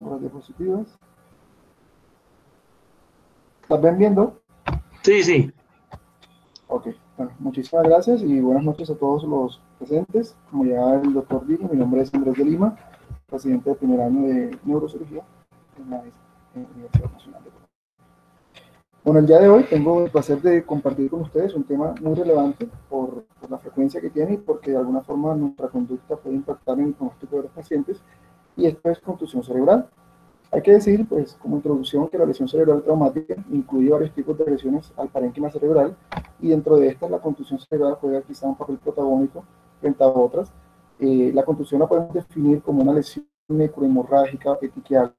Las diapositivas. ¿Las ven viendo? Sí, sí. Ok, bueno, muchísimas gracias y buenas noches a todos los presentes. Como ya el doctor dijo, mi nombre es Andrés de Lima, presidente de primer año de neurocirugía en la Universidad Nacional de Colombia. Bueno, el día de hoy tengo el placer de compartir con ustedes un tema muy relevante por la frecuencia que tiene y porque de alguna forma nuestra conducta puede impactar en el pronóstico de los pacientes, y esto es contusión cerebral. Hay que decir, pues, como introducción, que la lesión cerebral traumática incluye varios tipos de lesiones al parénquima cerebral, y dentro de estas la contusión cerebral juega quizá un papel protagónico frente a otras. La contusión la podemos definir como una lesión necrohemorrágica petequial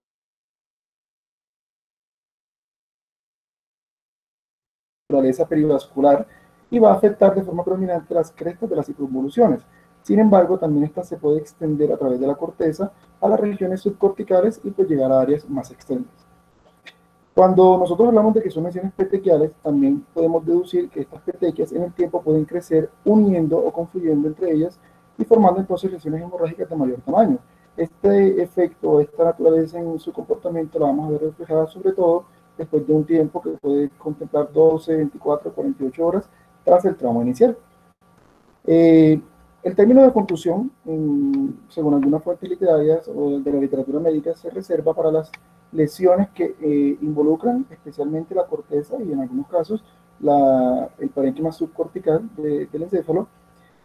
de naturaleza perivascular y va a afectar de forma predominante las crestas de las circunvoluciones. Sin embargo, también esta se puede extender a través de la corteza a las regiones subcorticales y pues llegar a áreas más extensas. Cuando nosotros hablamos de que son lesiones petequiales, también podemos deducir que estas petequias en el tiempo pueden crecer uniendo o confluyendo entre ellas y formando entonces lesiones hemorrágicas de mayor tamaño. Este efecto, esta naturaleza en su comportamiento la vamos a ver reflejada sobre todo después de un tiempo que puede contemplar 12, 24, 48 horas tras el trauma inicial. El término de contusión, según algunas fuentes literarias o de la literatura médica, se reserva para las lesiones que involucran especialmente la corteza y en algunos casos el parénquima subcortical del encéfalo,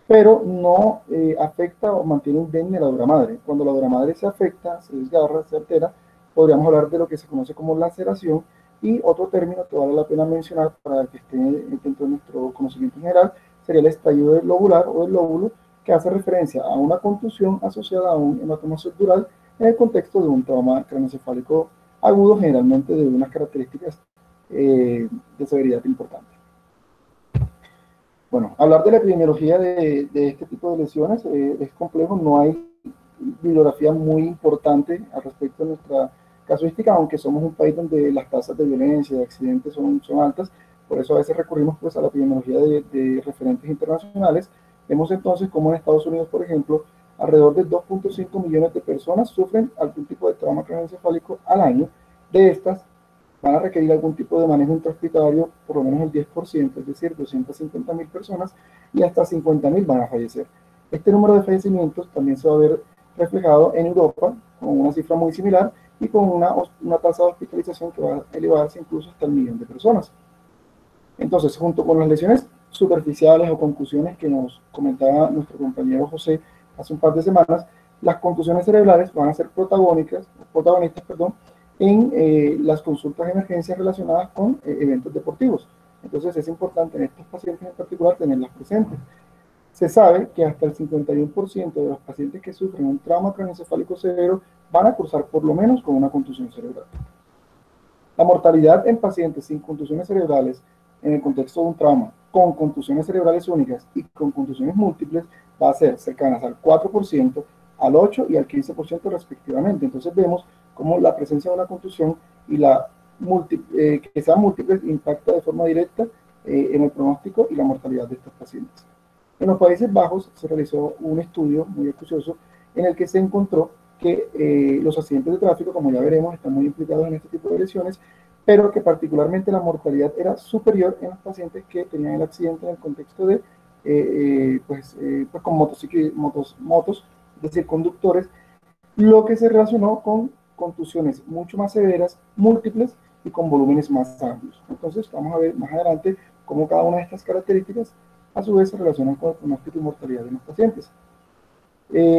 pero no afecta o mantiene indemne la dura madre. Cuando la dura madre se afecta, se desgarra, se altera, podríamos hablar de lo que se conoce como laceración, y otro término que vale la pena mencionar para que esté dentro de nuestro conocimiento general sería el estallido del lobular o del lóbulo, que hace referencia a una contusión asociada a un hematoma subdural en el contexto de un trauma craneoencefálico agudo, generalmente de unas características de severidad importante. Bueno, hablar de la epidemiología de este tipo de lesiones es complejo, no hay bibliografía muy importante al respecto de nuestra casuística, aunque somos un país donde las tasas de violencia, de accidentes son altas. Por eso a veces recurrimos pues a la epidemiología de referentes internacionales. Vemos entonces como en Estados Unidos, por ejemplo, alrededor de 2.5 millones de personas sufren algún tipo de trauma craneoencefálico al año. De estas, van a requerir algún tipo de manejo intrahospitalario, por lo menos el 10%, es decir, 250.000 personas, y hasta 50.000 van a fallecer. Este número de fallecimientos también se va a ver reflejado en Europa, con una cifra muy similar y con una tasa de hospitalización que va a elevarse incluso hasta el 1.000.000 de personas. Entonces, junto con las lesiones superficiales o contusiones que nos comentaba nuestro compañero José hace un par de semanas, las contusiones cerebrales van a ser protagonistas, en las consultas de emergencia relacionadas con eventos deportivos. Entonces es importante en estos pacientes en particular tenerlas presentes. Se sabe que hasta el 51% de los pacientes que sufren un trauma craneoencefálico severo van a cursar por lo menos con una contusión cerebral. La mortalidad en pacientes sin contusiones cerebrales en el contexto de un trauma, con contusiones cerebrales únicas y con contusiones múltiples, va a ser cercanas al 4%, al 8% y al 15% respectivamente. Entonces vemos cómo la presencia de una contusión y que sean múltiples impacta de forma directa en el pronóstico y la mortalidad de estos pacientes. En los Países Bajos se realizó un estudio muy acucioso en el que se encontró que los accidentes de tráfico, como ya veremos, están muy implicados en este tipo de lesiones, pero que particularmente la mortalidad era superior en los pacientes que tenían el accidente en el contexto de, pues con motos, es decir, conductores, lo que se relacionó con contusiones mucho más severas, múltiples y con volúmenes más amplios. Entonces, vamos a ver más adelante cómo cada una de estas características a su vez se relacionan con el pronóstico y mortalidad de los pacientes.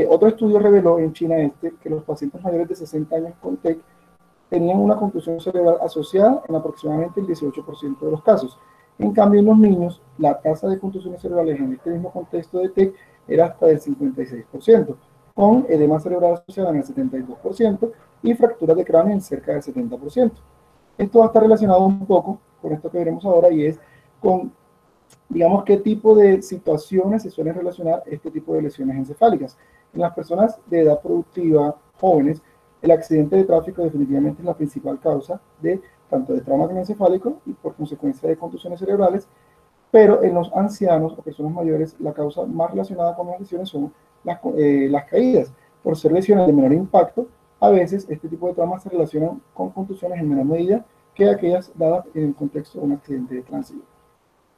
Otro estudio reveló en China que los pacientes mayores de 60 años con TEC tenían una contusión cerebral asociada en aproximadamente el 18% de los casos. En cambio, en los niños, la tasa de contusiones cerebrales en este mismo contexto de TEC era hasta del 56%, con edema cerebral asociado en el 72% y fracturas de cráneo en cerca del 70%. Esto va a estar relacionado un poco con esto que veremos ahora, y es con, digamos, qué tipo de situaciones se suelen relacionar este tipo de lesiones encefálicas. En las personas de edad productiva, jóvenes, el accidente de tráfico definitivamente es la principal causa de tanto de trauma craneoencefálico y por consecuencia de contusiones cerebrales, pero en los ancianos o personas mayores la causa más relacionada con las lesiones son las caídas, por ser lesiones de menor impacto a veces este tipo de traumas se relacionan con contusiones en menor medida que aquellas dadas en el contexto de un accidente de tránsito.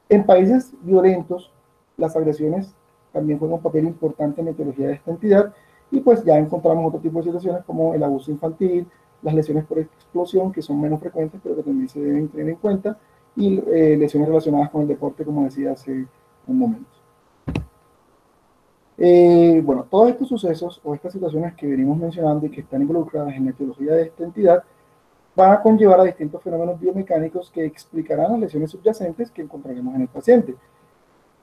En países violentos, las agresiones también juegan un papel importante en la etiología de esta entidad, y pues ya encontramos otro tipo de situaciones como el abuso infantil, las lesiones por explosión, que son menos frecuentes, pero que también se deben tener en cuenta, y lesiones relacionadas con el deporte, como decía hace un momento. Bueno, todos estos sucesos o estas situaciones que venimos mencionando y que están involucradas en la etiología de esta entidad van a conllevar a distintos fenómenos biomecánicos que explicarán las lesiones subyacentes que encontraremos en el paciente.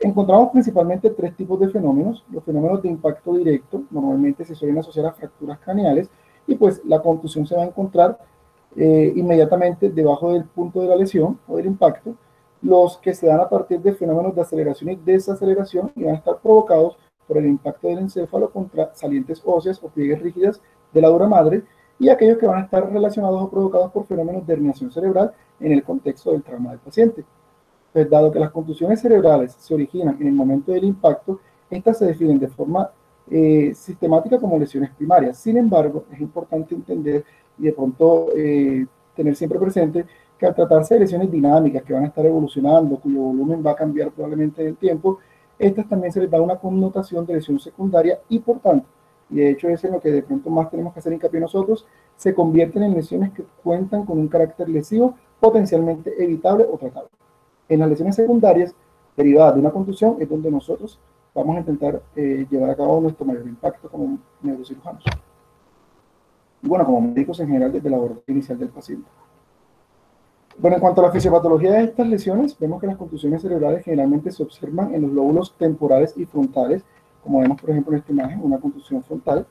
Encontramos principalmente tres tipos de fenómenos. Los fenómenos de impacto directo normalmente se suelen asociar a fracturas craneales, y pues la contusión se va a encontrar inmediatamente debajo del punto de la lesión o del impacto. Los que se dan a partir de fenómenos de aceleración y desaceleración y van a estar provocados por el impacto del encéfalo contra salientes óseas o pliegues rígidas de la dura madre, y aquellos que van a estar relacionados o provocados por fenómenos de herniación cerebral en el contexto del trauma del paciente. Pues, dado que las contusiones cerebrales se originan en el momento del impacto, estas se definen de forma sistemática como lesiones primarias. Sin embargo, es importante entender y de pronto tener siempre presente que al tratarse de lesiones dinámicas que van a estar evolucionando, cuyo volumen va a cambiar probablemente en el tiempo, estas también se les da una connotación de lesión secundaria, y por tanto, y de hecho es en lo que de pronto más tenemos que hacer hincapié nosotros, se convierten en lesiones que cuentan con un carácter lesivo potencialmente evitable o tratable. En las lesiones secundarias derivadas de una contusión es donde nosotros vamos a intentar llevar a cabo nuestro mayor impacto como neurocirujanos. Y bueno, como médicos en general desde la abordaje inicial del paciente. Bueno, en cuanto a la fisiopatología de estas lesiones, vemos que las contusiones cerebrales generalmente se observan en los lóbulos temporales y frontales, como vemos por ejemplo en esta imagen, una contusión frontal,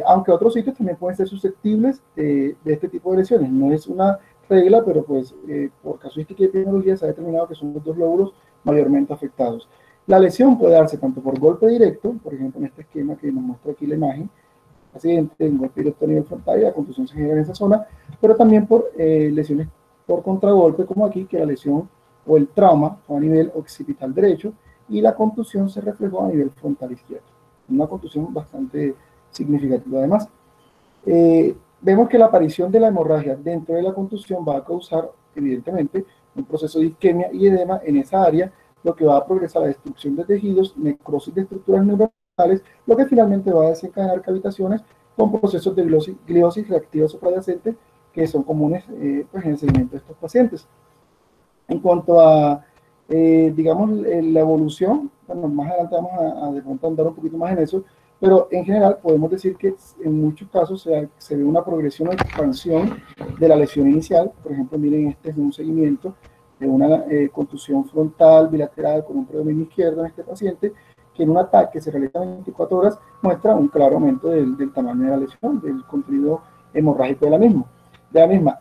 aunque otros sitios también pueden ser susceptibles de este tipo de lesiones. No es una regla, pero pues por casuística y epidemiología se ha determinado que son los dos lóbulos mayormente afectados. La lesión puede darse tanto por golpe directo, por ejemplo en este esquema que nos muestra aquí la imagen, paciente, un golpe directo a nivel frontal y la contusión se genera en esa zona, pero también por lesiones por contragolpe, como aquí, que la lesión o el trauma fue a nivel occipital derecho y la contusión se reflejó a nivel frontal izquierdo. Una contusión bastante significativa. Además, vemos que la aparición de la hemorragia dentro de la contusión va a causar, evidentemente, un proceso de isquemia y edema en esa área, lo que va a progresar a la destrucción de tejidos, necrosis de estructuras neuronales, lo que finalmente va a desencadenar cavitaciones con procesos de gliosis reactiva subyacente que son comunes pues en el seguimiento de estos pacientes. En cuanto a, digamos, la evolución, bueno, más adelante vamos a de pronto andar un poquito más en eso, pero en general podemos decir que en muchos casos se ve una progresión o expansión de la lesión inicial. Por ejemplo, miren, este es un seguimiento de una contusión frontal bilateral con un predominio izquierdo en este paciente, que en un ataque que se realiza en 24 horas muestra un claro aumento del tamaño de la lesión, del contenido hemorrágico de la misma.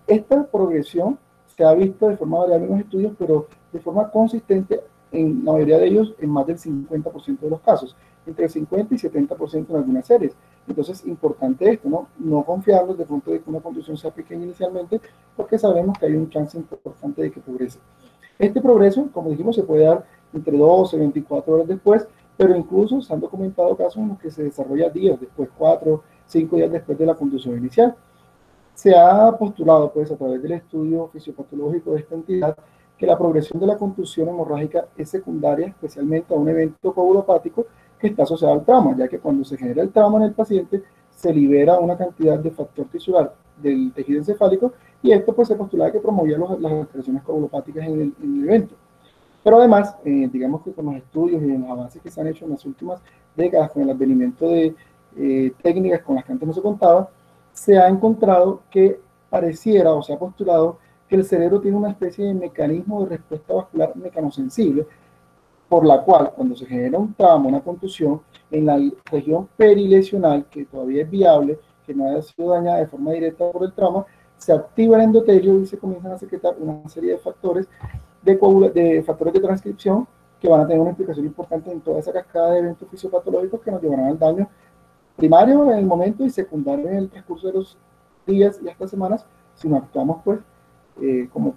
Esta progresión se ha visto de forma variable en los estudios, pero de forma consistente en la mayoría de ellos en más del 50% de los casos, entre el 50 y 70% en algunas series. Entonces, importante esto, ¿no? No confiarnos de pronto de que una contusión sea pequeña inicialmente, porque sabemos que hay un chance importante de que progrese. Este progreso, como dijimos, se puede dar entre 12 y 24 horas después, pero incluso se han documentado casos en los que se desarrolla días después, 4, 5 días después de la contusión inicial. Se ha postulado, pues, a través del estudio fisiopatológico de esta entidad, que la progresión de la contusión hemorrágica es secundaria, especialmente a un evento coagulopático que está asociado al trauma, ya que cuando se genera el trauma en el paciente, se libera una cantidad de factor tisular del tejido encefálico, y esto pues se postulaba que promovía las alteraciones coagulopáticas en el evento. Pero además, digamos que con los estudios y los avances que se han hecho en las últimas décadas con el advenimiento de técnicas con las que antes no se contaba, se ha encontrado que pareciera o se ha postulado que el cerebro tiene una especie de mecanismo de respuesta vascular mecanosensible, por la cual cuando se genera un trauma, una contusión, en la región perilesional, que todavía es viable, que no haya sido dañada de forma directa por el trauma, se activa el endotelio y se comienzan a secretar una serie de factores de factores de transcripción que van a tener una implicación importante en toda esa cascada de eventos fisiopatológicos que nos llevarán al daño primario en el momento y secundario en el transcurso de los días y hasta semanas, si no actuamos pues como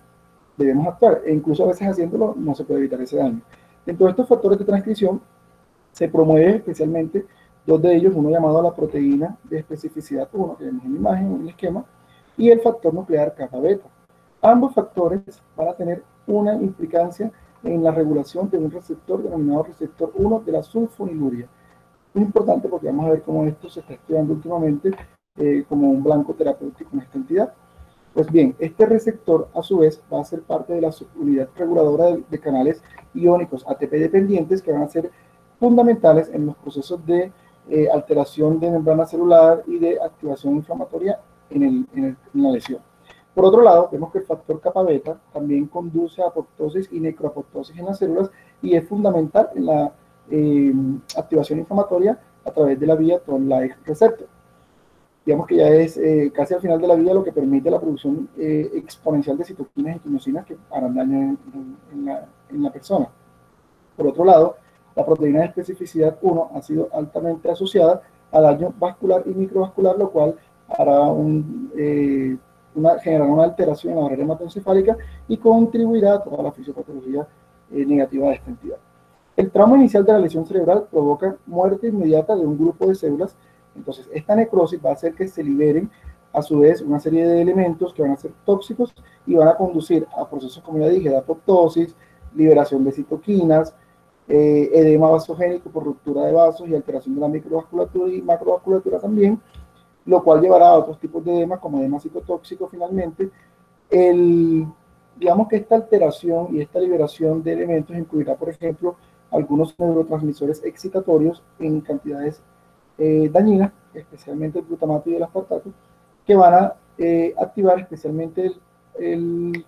debemos actuar, e incluso a veces haciéndolo no se puede evitar ese daño. Dentro de estos factores de transcripción se promueve especialmente Dos de ellos, uno llamado la proteína de especificidad 1, que vemos en la imagen, en el esquema, y el factor nuclear kappa beta. Ambos factores van a tener una implicancia en la regulación de un receptor denominado receptor 1 de la sulfoniluria. Es importante porque vamos a ver cómo esto se está estudiando últimamente como un blanco terapéutico en esta entidad. Pues bien, este receptor a su vez va a ser parte de la subunidad reguladora de canales iónicos ATP dependientes que van a ser fundamentales en los procesos de alteración de membrana celular y de activación inflamatoria en la lesión. Por otro lado, vemos que el factor kappa beta también conduce a apoptosis y necroapoptosis en las células y es fundamental en la activación inflamatoria a través de la vía toll-like receptor. Digamos que ya es casi al final de la vía, lo que permite la producción exponencial de citoquinas y quimiosinas que harán daño en la persona. Por otro lado, la proteína de especificidad 1 ha sido altamente asociada a daño vascular y microvascular, lo cual hará generará una alteración en la barrera hematoencefálica y contribuirá a toda la fisiopatología negativa de esta entidad. El trauma inicial de la lesión cerebral provoca muerte inmediata de un grupo de células. Entonces, esta necrosis va a hacer que se liberen a su vez una serie de elementos que van a ser tóxicos y van a conducir a procesos, como ya dije, de apoptosis, liberación de citoquinas, edema vasogénico por ruptura de vasos y alteración de la microvasculatura y macrovasculatura también, lo cual llevará a otros tipos de edema, como edema citotóxico finalmente. Digamos que esta alteración y esta liberación de elementos incluirá, por ejemplo, algunos neurotransmisores excitatorios en cantidades dañinas, especialmente el glutamato y el aspartato, que van a activar especialmente el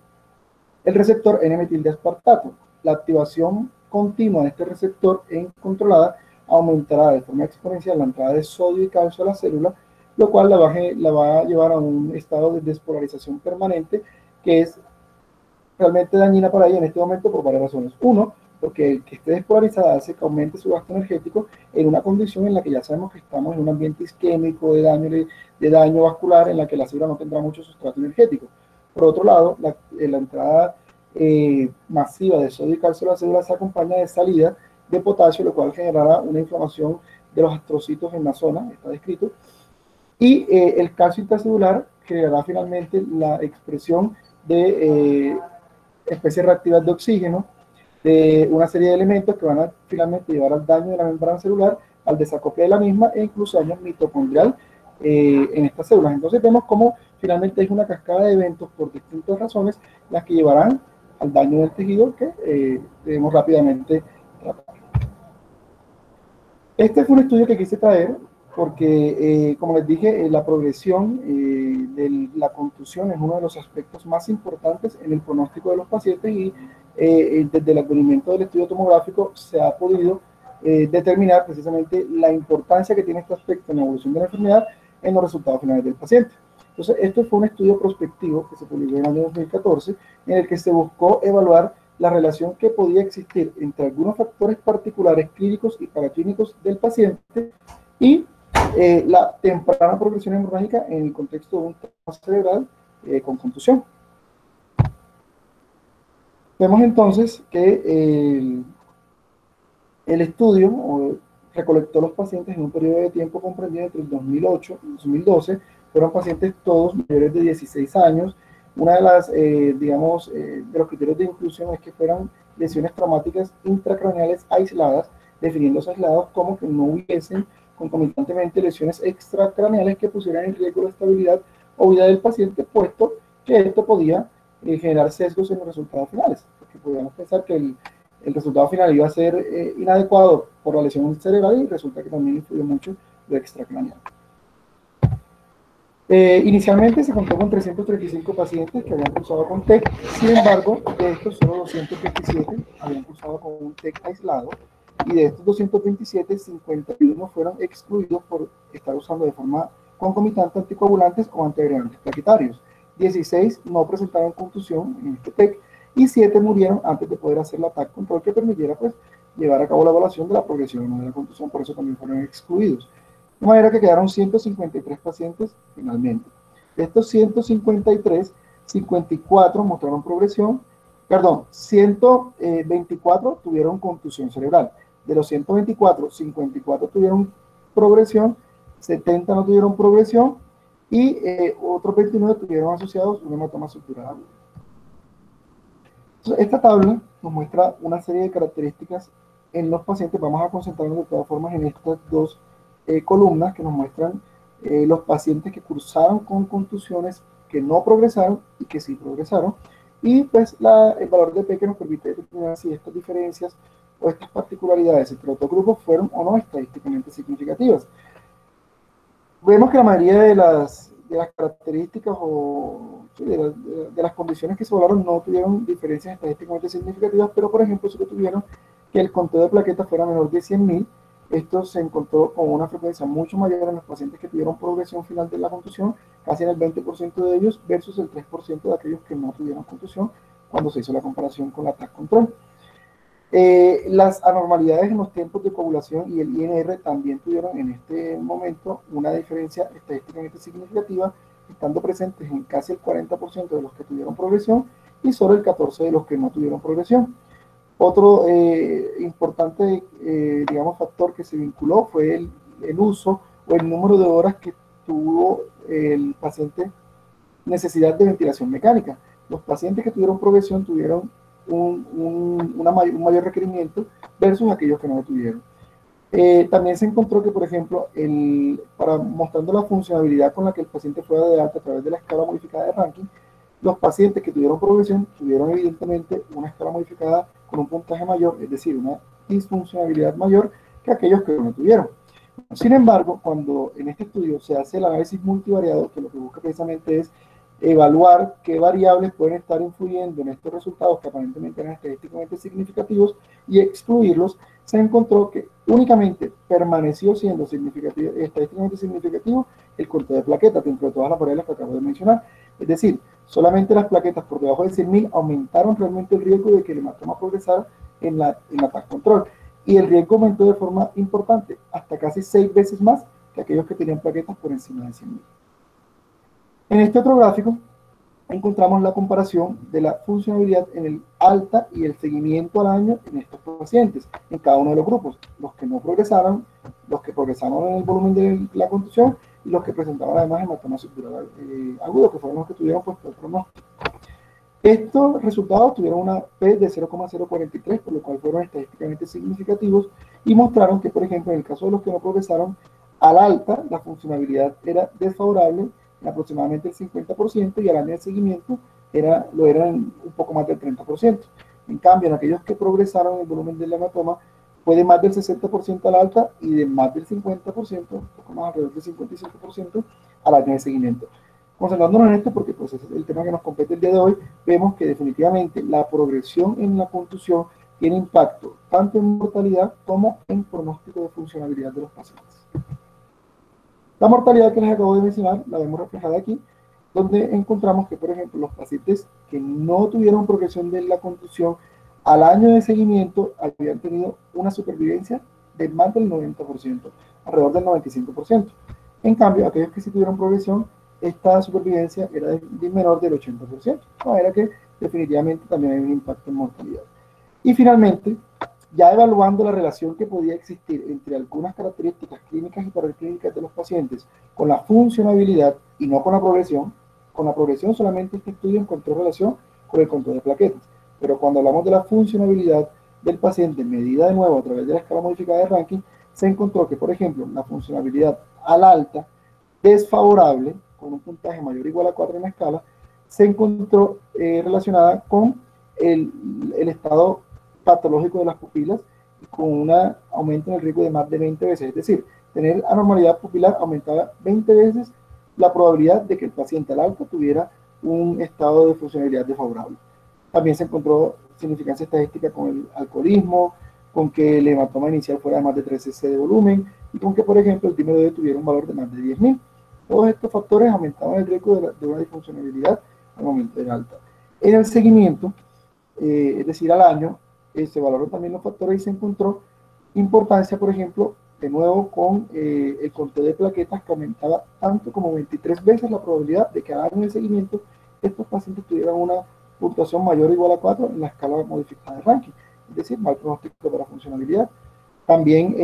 receptor N-metil de aspartato. La activación continua de este receptor controlada aumentará de forma exponencial la entrada de sodio y calcio a la célula, lo cual la va a llevar a un estado de despolarización permanente que es realmente dañina para ella en este momento por varias razones. Uno, porque el que esté despolarizada hace que aumente su gasto energético en una condición en la que ya sabemos que estamos en un ambiente isquémico de daño vascular, en la que la célula no tendrá mucho sustrato energético. Por otro lado, la entrada masiva de sodio y calcio a la célula se acompaña de salida de potasio, lo cual generará una inflamación de los astrocitos en la zona, está descrito, y el calcio intracelular generará finalmente la expresión de especies reactivas de oxígeno, de una serie de elementos que van a finalmente llevar al daño de la membrana celular, al desacople de la misma e incluso daño mitocondrial en estas células. Entonces vemos cómo finalmente hay una cascada de eventos por distintas razones las que llevarán al daño del tejido que debemos rápidamente tratar. Este fue un estudio que quise traer porque, como les dije, la progresión de la contusión es uno de los aspectos más importantes en el pronóstico de los pacientes y desde el advenimiento del estudio tomográfico se ha podido determinar precisamente la importancia que tiene este aspecto en la evolución de la enfermedad en los resultados finales del paciente. Entonces, esto fue un estudio prospectivo que se publicó en el año 2014 en el que se buscó evaluar la relación que podía existir entre algunos factores particulares clínicos y paraclínicos del paciente y la temprana progresión hemorrágica en el contexto de un trauma cerebral con contusión. Vemos entonces que el estudio recolectó los pacientes en un periodo de tiempo comprendido entre el 2008 y 2012. Fueron pacientes todos mayores de 16 años. Una de las, de los criterios de inclusión es que fueran lesiones traumáticas intracraneales aisladas, definiéndose aislados como que no hubiesen concomitantemente lesiones extracraneales que pusieran en riesgo la estabilidad o vida del paciente, puesto que esto podía generar sesgos en los resultados finales, porque podríamos pensar que el resultado final iba a ser inadecuado por la lesión cerebral y resulta que también influyó mucho lo extracraneal. Inicialmente se contó con 335 pacientes que habían cursado con TEC, sin embargo, de estos solo 227 habían cursado con un TEC aislado, y de estos 227, 51 fueron excluidos por estar usando de forma concomitante anticoagulantes o antiagregantes plaquetarios. 16 no presentaron contusión en este TEC y 7 murieron antes de poder hacer la TAC control que permitiera pues, llevar a cabo la evaluación de la progresión de la contusión, por eso también fueron excluidos. De manera que quedaron 153 pacientes finalmente. De estos 153, 54 mostraron progresión, 124 tuvieron contusión cerebral. De los 124, 54 tuvieron progresión, 70 no tuvieron progresión y otros 29 tuvieron asociados un hematoma subdural agudo. Entonces, esta tabla nos muestra una serie de características en los pacientes. Vamos a concentrarnos de todas formas en estas dos columnas que nos muestran los pacientes que cursaron con contusiones, que no progresaron y que sí progresaron, y pues el valor de P que nos permite determinar si estas diferencias o estas particularidades entre los dos grupos fueron o no estadísticamente significativas. Vemos que la mayoría de las características o sí, de las condiciones que se evaluaron no tuvieron diferencias estadísticamente significativas, pero por ejemplo sí que tuvieron que el conteo de plaquetas fuera menor de 100.000. Esto se encontró con una frecuencia mucho mayor en los pacientes que tuvieron progresión final de la contusión, casi en el 20% de ellos, versus el 3% de aquellos que no tuvieron contusión cuando se hizo la comparación con la TAC control. Las anormalidades en los tiempos de coagulación y el INR también tuvieron en este momento una diferencia estadísticamente significativa, estando presentes en casi el 40% de los que tuvieron progresión y solo el 14% de los que no tuvieron progresión. Otro importante, digamos, factor que se vinculó fue el uso o el número de horas que tuvo el paciente necesidad de ventilación mecánica. Los pacientes que tuvieron progresión tuvieron un mayor requerimiento versus aquellos que no lo tuvieron. También se encontró que, por ejemplo, mostrando la funcionalidad con la que el paciente fue de alta a través de la escala modificada de Rankin, los pacientes que tuvieron progresión tuvieron evidentemente una escala modificada con un puntaje mayor, es decir, una disfuncionalidad mayor que aquellos que no tuvieron. Sin embargo, cuando en este estudio se hace el análisis multivariado, que lo que busca precisamente es evaluar qué variables pueden estar influyendo en estos resultados que aparentemente eran estadísticamente significativos y excluirlos, se encontró que únicamente permaneció siendo estadísticamente significativo el conteo de plaquetas dentro de todas las variables que acabo de mencionar. Es decir, solamente las plaquetas por debajo de 100.000 aumentaron realmente el riesgo de que el hematoma progresara en la TAC control. Y el riesgo aumentó de forma importante, hasta casi 6 veces más que aquellos que tenían plaquetas por encima de 100.000. En este otro gráfico encontramos la comparación de la funcionalidad en el alta y el seguimiento al año en estos pacientes, en cada uno de los grupos, los que no progresaron, los que progresaron en el volumen de la contusión y los que presentaban además hematoma subdural agudo, que fueron los que tuvieron pues el pronóstico. Estos resultados tuvieron una P de 0,043, por lo cual fueron estadísticamente significativos y mostraron que, por ejemplo, en el caso de los que no progresaron, al alta la funcionalidad era desfavorable en aproximadamente el 50% y al año de seguimiento lo eran un poco más del 30%. En cambio, en aquellos que progresaron el volumen del hematoma fue de más del 60% al alta y de más del 50%, un poco más alrededor del 55% al año de seguimiento. Concentrándonos en esto porque pues, ese es el tema que nos compete el día de hoy, vemos que definitivamente la progresión en la contusión tiene impacto tanto en mortalidad como en pronóstico de funcionalidad de los pacientes. La mortalidad que les acabo de mencionar la vemos reflejada aquí, donde encontramos que, por ejemplo, los pacientes que no tuvieron progresión de la contusión al año de seguimiento habían tenido una supervivencia de más del 90%, alrededor del 95%. En cambio, aquellos que sí tuvieron progresión, esta supervivencia era de menor del 80%, de manera que definitivamente también hay un impacto en mortalidad. Y finalmente, ya evaluando la relación que podía existir entre algunas características clínicas y paraclínicas de los pacientes con la funcionabilidad y no con la progresión solamente este estudio encontró relación con el control de plaquetas, pero cuando hablamos de la funcionabilidad del paciente medida de nuevo a través de la escala modificada de Rankin, se encontró que, por ejemplo, la funcionabilidad al alta desfavorable, con un puntaje mayor o igual a 4 en la escala, se encontró relacionada con el estado patológico de las pupilas y con un aumento en el riesgo de más de 20 veces. Es decir, tener anormalidad pupilar aumentaba 20 veces la probabilidad de que el paciente al alta tuviera un estado de funcionalidad desfavorable. También se encontró significancia estadística con el alcoholismo, con que el hematoma inicial fuera de más de 3 cc de volumen y con que, por ejemplo, el dímero D tuviera un valor de más de 10.000. Todos estos factores aumentaban el riesgo de una disfuncionalidad al momento del alta. En el seguimiento, es decir, al año, se valoraron también los factores y se encontró importancia, por ejemplo, de nuevo con el conteo de plaquetas que aumentaba tanto como 23 veces la probabilidad de que al año de seguimiento estos pacientes tuvieran una puntuación mayor o igual a 4 en la escala modificada de Rankin, es decir, mal pronóstico para funcionalidad. También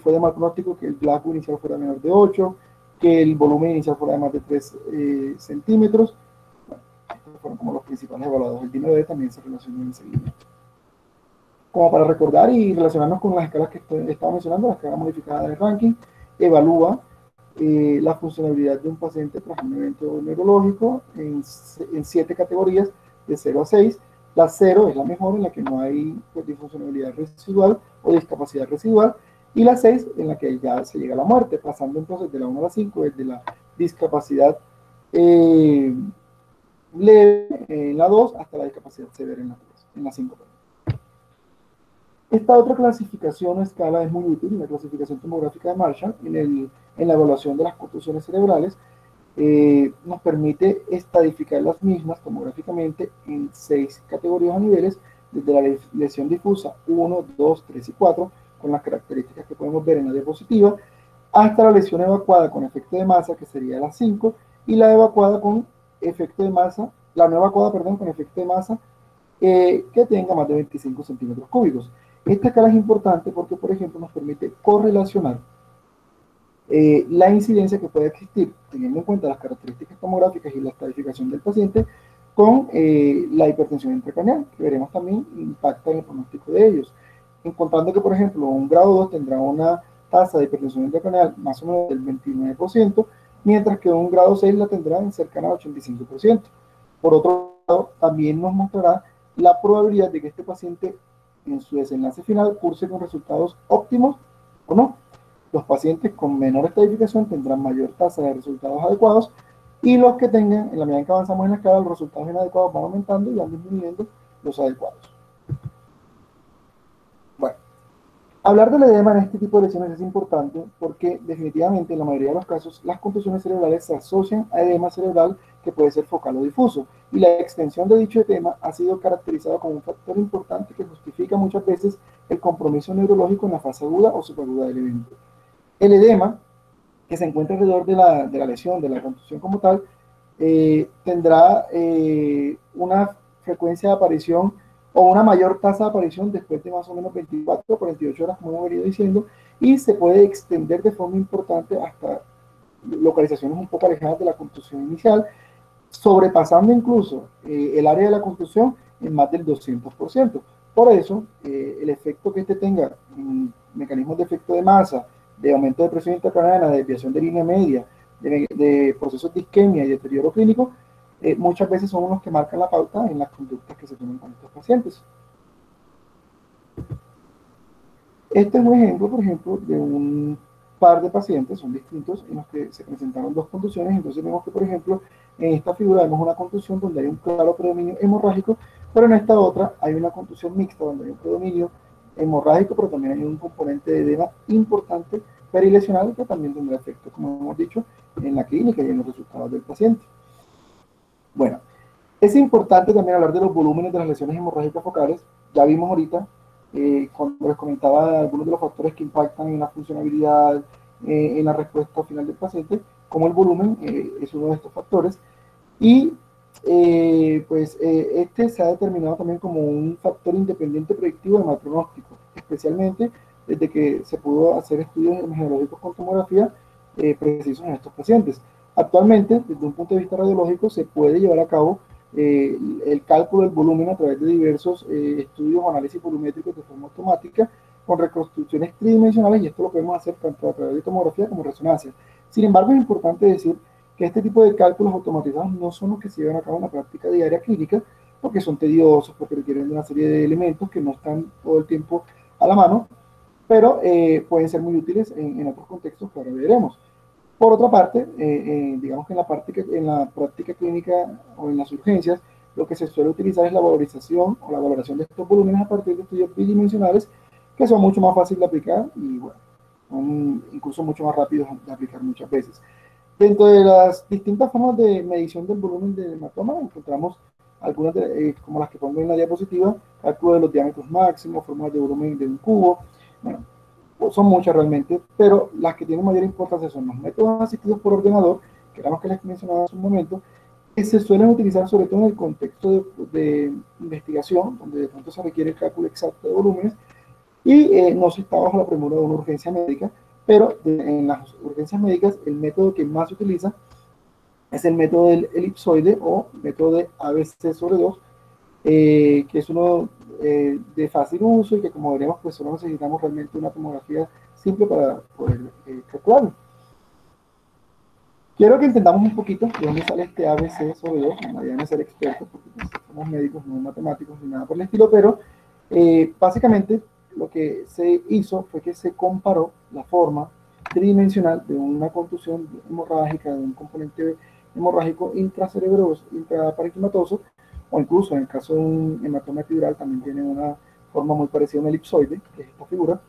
fue de mal pronóstico que el Glasgow inicial fuera menor de 8, que el volumen inicial fuera de más de 3 centímetros. Bueno, estos fueron como los principales evaluados. El DINOD también se relacionó en seguimiento. Como para recordar y relacionarnos con las escalas que estaba mencionando, la escala modificada de ranking evalúa la funcionalidad de un paciente tras un evento neurológico en 7 categorías de 0 a 6. La 0 es la mejor, en la que no hay disfuncionalidad residual o discapacidad residual, y la 6 en la que ya se llega a la muerte, pasando entonces de la 1 a la 5, desde la discapacidad leve en la 2 hasta la discapacidad severa en la 3, en la 5. Esta otra clasificación o escala es muy útil, la clasificación tomográfica de Marshall, en la evaluación de las contusiones cerebrales. Nos permite estadificar las mismas tomográficamente en 6 categorías o niveles, desde la lesión difusa 1, 2, 3 y 4, con las características que podemos ver en la diapositiva, hasta la lesión evacuada con efecto de masa, que sería la 5, y la evacuada con efecto de masa, la no evacuada, perdón, con efecto de masa que tenga más de 25 centímetros cúbicos. Esta escala es importante porque, por ejemplo, nos permite correlacionar la incidencia que puede existir, teniendo en cuenta las características tomográficas y la estadificación del paciente, con la hipertensión intracraneal, que veremos también impacta en el pronóstico de ellos. Encontrando que, por ejemplo, un grado 2 tendrá una tasa de hipertensión intracraneal más o menos del 29%, mientras que un grado 6 la tendrá en cercana al 85%. Por otro lado, también nos mostrará la probabilidad de que este paciente en su desenlace final curse con resultados óptimos o no. Los pacientes con menor estadificación tendrán mayor tasa de resultados adecuados, y los que tengan, en la medida en que avanzamos en la escala, los resultados inadecuados van aumentando y van disminuyendo los adecuados. Bueno, hablar del edema en este tipo de lesiones es importante porque definitivamente en la mayoría de los casos las contusiones cerebrales se asocian a edema cerebral que puede ser focal o difuso, y la extensión de dicho edema ha sido caracterizada como un factor importante que justifica muchas veces el compromiso neurológico en la fase aguda o subaguda del evento. El edema que se encuentra alrededor de la lesión, de la contusión como tal, tendrá una frecuencia de aparición o una mayor tasa de aparición después de más o menos 24 o 48 horas, como hemos venido diciendo, y se puede extender de forma importante hasta localizaciones un poco alejadas de la contusión inicial, sobrepasando incluso el área de la contusión en más del 200%. Por eso, el efecto que este tenga en mecanismos de efecto de masa, de aumento de presión intracraneana, de desviación de línea media, de procesos de isquemia y deterioro clínico, muchas veces son los que marcan la pauta en las conductas que se toman con estos pacientes. Este es un ejemplo, por ejemplo, de un par de pacientes, son distintos, en los que se presentaron dos contusiones. Entonces vemos que, por ejemplo, en esta figura vemos una contusión donde hay un claro predominio hemorrágico, pero en esta otra hay una contusión mixta donde hay un predominio hemorrágico, pero también hay un componente de edema importante perilesional que también tendrá efecto, como hemos dicho, en la clínica y en los resultados del paciente. Bueno, es importante también hablar de los volúmenes de las lesiones hemorrágicas focales. Ya vimos ahorita, cuando les comentaba algunos de los factores que impactan en la funcionalidad, en la respuesta final del paciente, como el volumen es uno de estos factores. Y este se ha determinado también como un factor independiente predictivo de mal pronóstico, especialmente desde que se pudo hacer estudios imageológicos con tomografía precisos en estos pacientes. Actualmente, desde un punto de vista radiológico, se puede llevar a cabo el cálculo del volumen a través de diversos estudios o análisis volumétricos de forma automática con reconstrucciones tridimensionales, y esto lo podemos hacer tanto a través de tomografía como resonancia. Sin embargo, es importante decir que este tipo de cálculos automatizados no son los que se llevan a cabo en la práctica diaria clínica, porque son tediosos, porque requieren de una serie de elementos que no están todo el tiempo a la mano, pero pueden ser muy útiles en otros contextos que ahora veremos. Por otra parte, digamos que en la práctica clínica o en las urgencias, lo que se suele utilizar es la valorización o la valoración de estos volúmenes a partir de estudios bidimensionales que son mucho más fáciles de aplicar y, bueno, son incluso mucho más rápidos de aplicar muchas veces. Dentro de las distintas formas de medición del volumen del hematoma, encontramos algunas como las que pongo en la diapositiva: cálculo de los diámetros máximos, fórmulas de volumen de un cubo. Bueno, son muchas realmente, pero las que tienen mayor importancia son los métodos asistidos por ordenador, que eran los que les mencionaba hace un momento, que se suelen utilizar sobre todo en el contexto de investigación, donde de pronto se requiere el cálculo exacto de volúmenes, y no se está bajo la premura de una urgencia médica, pero en las urgencias médicas el método que más se utiliza es el método del elipsoide o método de ABC sobre 2, que es uno de fácil uso y que, como veremos, pues solo necesitamos realmente una tomografía simple para poder calcularlo. Quiero que entendamos un poquito de dónde sale este ABC sobre 2, no vayan ser expertos porque pues, somos médicos, no matemáticos ni nada por el estilo, pero básicamente lo que se hizo fue que se comparó la forma tridimensional de una contusión hemorrágica, de un componente hemorrágico intracerebroso, intraparenquimatoso, o incluso en el caso de un hematoma epidural también tiene una forma muy parecida a un elipsoide, que es esta figura,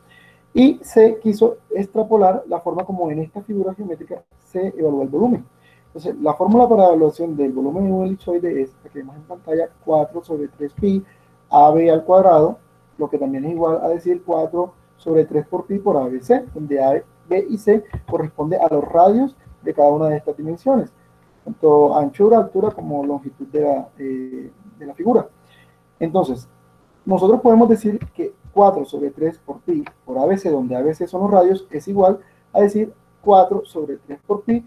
y se quiso extrapolar la forma como en esta figura geométrica se evalúa el volumen. Entonces, la fórmula para evaluación del volumen de un elipsoide es la que vemos en pantalla, 4 sobre 3pi AB al cuadrado, lo que también es igual a decir 4 sobre 3 por pi por ABC, donde A, B y C corresponde a los radios de cada una de estas dimensiones, tanto anchura, altura como longitud de la figura. Entonces, nosotros podemos decir que 4 sobre 3 por pi por ABC, donde ABC son los radios, es igual a decir 4 sobre 3 por pi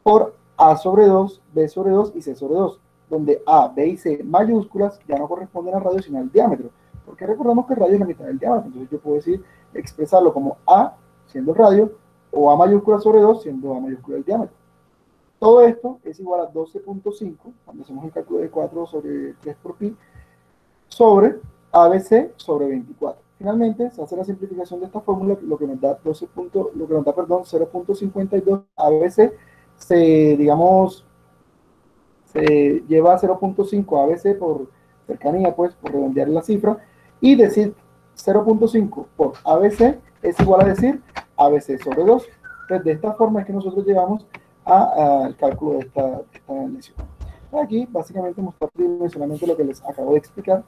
por A sobre 2, B sobre 2 y C sobre 2, donde A, B y C mayúsculas ya no corresponden al radio sino al diámetro, porque recordemos que el radio es la mitad del diámetro, entonces yo puedo decir, expresarlo como A siendo el radio, o A mayúscula sobre 2 siendo A mayúscula el diámetro. Todo esto es igual a 12.5, cuando hacemos el cálculo de 4 sobre 3 por pi, sobre ABC sobre 24. Finalmente, se hace la simplificación de esta fórmula, lo que nos da 0.52 ABC, digamos, se lleva a 0.5 ABC por cercanía, pues, por redondear la cifra, y decir 0.5 por ABC es igual a decir ABC sobre 2. Entonces, de esta forma es que nosotros llegamos al cálculo de esta lesión. Aquí, básicamente, mostrar tridimensionalmente lo que les acabo de explicar.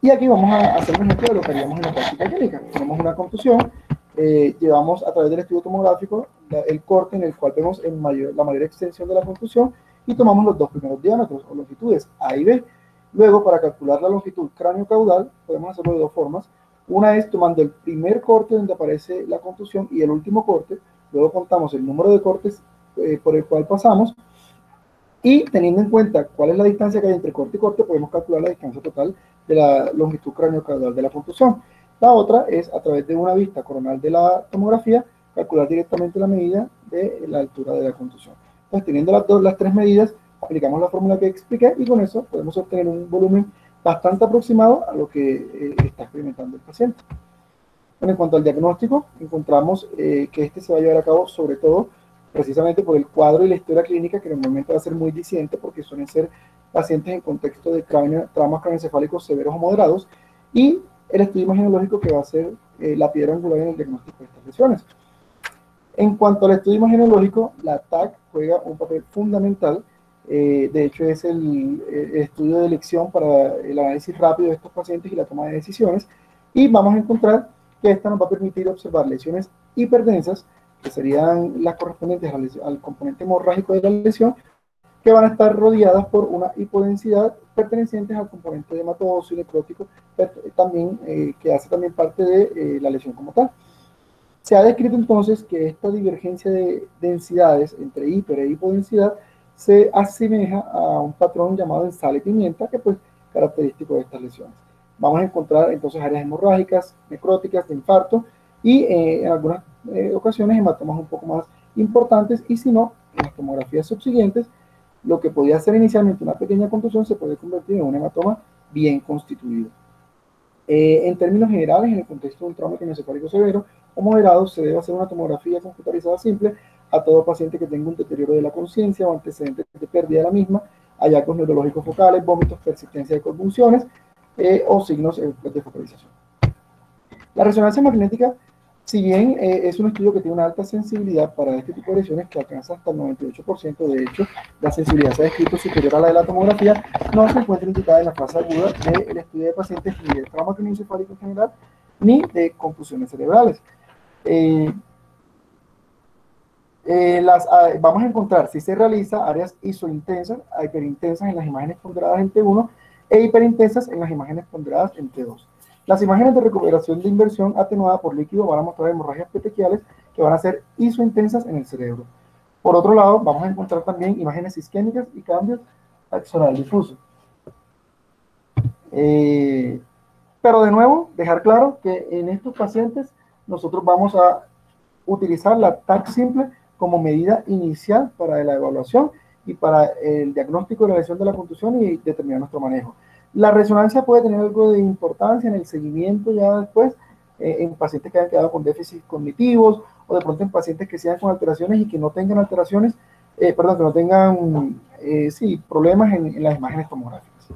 Y aquí vamos a hacer un ejemplo de lo que haríamos en la práctica clínica. Tenemos una contusión, llevamos a través del estudio tomográfico el corte en el cual vemos la mayor extensión de la contusión y tomamos los dos primeros diámetros o longitudes, A y B. Luego, para calcular la longitud cráneo-caudal, podemos hacerlo de dos formas. Una es tomando el primer corte donde aparece la contusión y el último corte. Luego contamos el número de cortes por el cual pasamos. Y teniendo en cuenta cuál es la distancia que hay entre corte y corte, podemos calcular la distancia total de la longitud cráneo-caudal de la contusión. La otra es, a través de una vista coronal de la tomografía, calcular directamente la medida de la altura de la contusión. Entonces, teniendo las tres medidas, aplicamos la fórmula que expliqué y con eso podemos obtener un volumen bastante aproximado a lo que está experimentando el paciente. Bueno, en cuanto al diagnóstico, encontramos que este se va a llevar a cabo sobre todo precisamente por el cuadro y la historia clínica, que normalmente va a ser muy disidente porque suelen ser pacientes en contexto de traumas craneoencefálicos severos o moderados, y el estudio imagenológico, que va a ser la piedra angular en el diagnóstico de estas lesiones. En cuanto al estudio imagenológico, la TAC juega un papel fundamental. De hecho, es el estudio de elección para el análisis rápido de estos pacientes y la toma de decisiones, y vamos a encontrar que esta nos va a permitir observar lesiones hiperdensas, que serían las correspondientes al componente hemorrágico de la lesión, que van a estar rodeadas por una hipodensidad pertenecientes al componente hematoso y necrótico, también, que hace también parte de la lesión como tal. Se ha descrito entonces que esta divergencia de densidades entre hiper e hipodensidad se asemeja a un patrón llamado en sal y pimienta, que pues característico de estas lesiones. Vamos a encontrar entonces áreas hemorrágicas, necróticas, de infarto, y en algunas ocasiones hematomas un poco más importantes, y si no, en las tomografías subsiguientes, lo que podía ser inicialmente una pequeña contusión se puede convertir en un hematoma bien constituido. En términos generales, en el contexto de un trauma craneoencefálico severo o moderado, se debe hacer una tomografía computarizada simple a todo paciente que tenga un deterioro de la conciencia o antecedentes de pérdida de la misma, hallazgos neurológicos focales, vómitos, persistencia de convulsiones o signos de focalización. La resonancia magnética, si bien es un estudio que tiene una alta sensibilidad para este tipo de lesiones, que alcanza hasta el 98%, de hecho, la sensibilidad se ha descrito superior a la de la tomografía, no se encuentra indicada en la fase aguda del estudio de pacientes ni de trauma craneoencefálico en general, ni de confusiones cerebrales. Vamos a encontrar, si se realiza, áreas isointensas, hiperintensas en las imágenes ponderadas en T1 e hiperintensas en las imágenes ponderadas en T2. Las imágenes de recuperación de inversión atenuada por líquido van a mostrar hemorragias petequiales que van a ser isointensas en el cerebro. Por otro lado, vamos a encontrar también imágenes isquémicas y cambios axonal difuso. Pero de nuevo, dejar claro que en estos pacientes nosotros vamos a utilizar la TAC simple como medida inicial para la evaluación y para el diagnóstico de la lesión de la contusión y determinar nuestro manejo. La resonancia puede tener algo de importancia en el seguimiento ya después, en pacientes que hayan quedado con déficits cognitivos o de pronto en pacientes que sean con alteraciones y que no tengan alteraciones, perdón, que no tengan, sí, problemas en las imágenes tomográficas.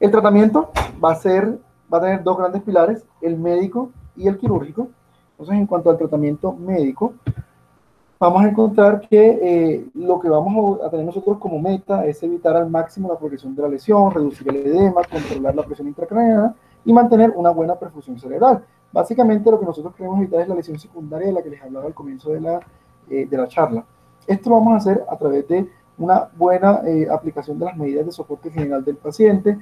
El tratamiento va a tener dos grandes pilares, el médico y el quirúrgico. Entonces, en cuanto al tratamiento médico, vamos a encontrar que lo que vamos a tener nosotros como meta es evitar al máximo la progresión de la lesión, reducir el edema, controlar la presión intracraneana y mantener una buena perfusión cerebral. Básicamente lo que nosotros queremos evitar es la lesión secundaria de la que les hablaba al comienzo de la charla. Esto lo vamos a hacer a través de una buena aplicación de las medidas de soporte general del paciente,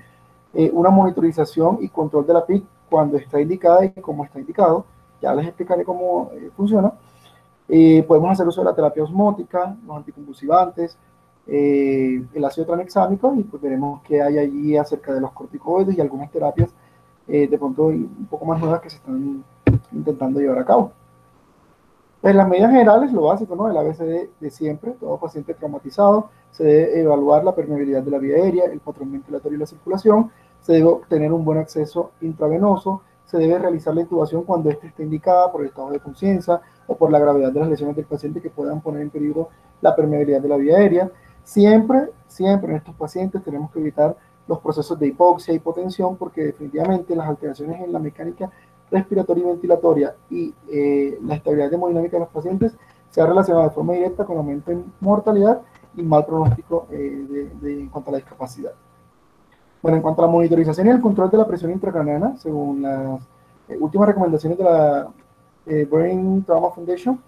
una monitorización y control de la PIC cuando está indicada y cómo está indicado. Ya les explicaré cómo funciona. Podemos hacer uso de la terapia osmótica, los anticonvulsivantes, el ácido tranexámico, y pues veremos qué hay allí acerca de los corticoides y algunas terapias de pronto un poco más nuevas que se están intentando llevar a cabo. En las medidas generales, lo básico, ¿no? El ABCD de siempre, todo paciente traumatizado, se debe evaluar la permeabilidad de la vía aérea, el patrón ventilatorio y la circulación, se debe obtener un buen acceso intravenoso, se debe realizar la intubación cuando ésta esté indicada por el estado de conciencia o por la gravedad de las lesiones del paciente que puedan poner en peligro la permeabilidad de la vía aérea. Siempre en estos pacientes tenemos que evitar los procesos de hipoxia y hipotensión porque definitivamente las alteraciones en la mecánica respiratoria y ventilatoria y la estabilidad hemodinámica de los pacientes se ha relacionado de forma directa con aumento en mortalidad y mal pronóstico en cuanto a la discapacidad. Bueno, en cuanto a la monitorización y el control de la presión intracraneana, según las últimas recomendaciones de la Brain Trauma Foundation,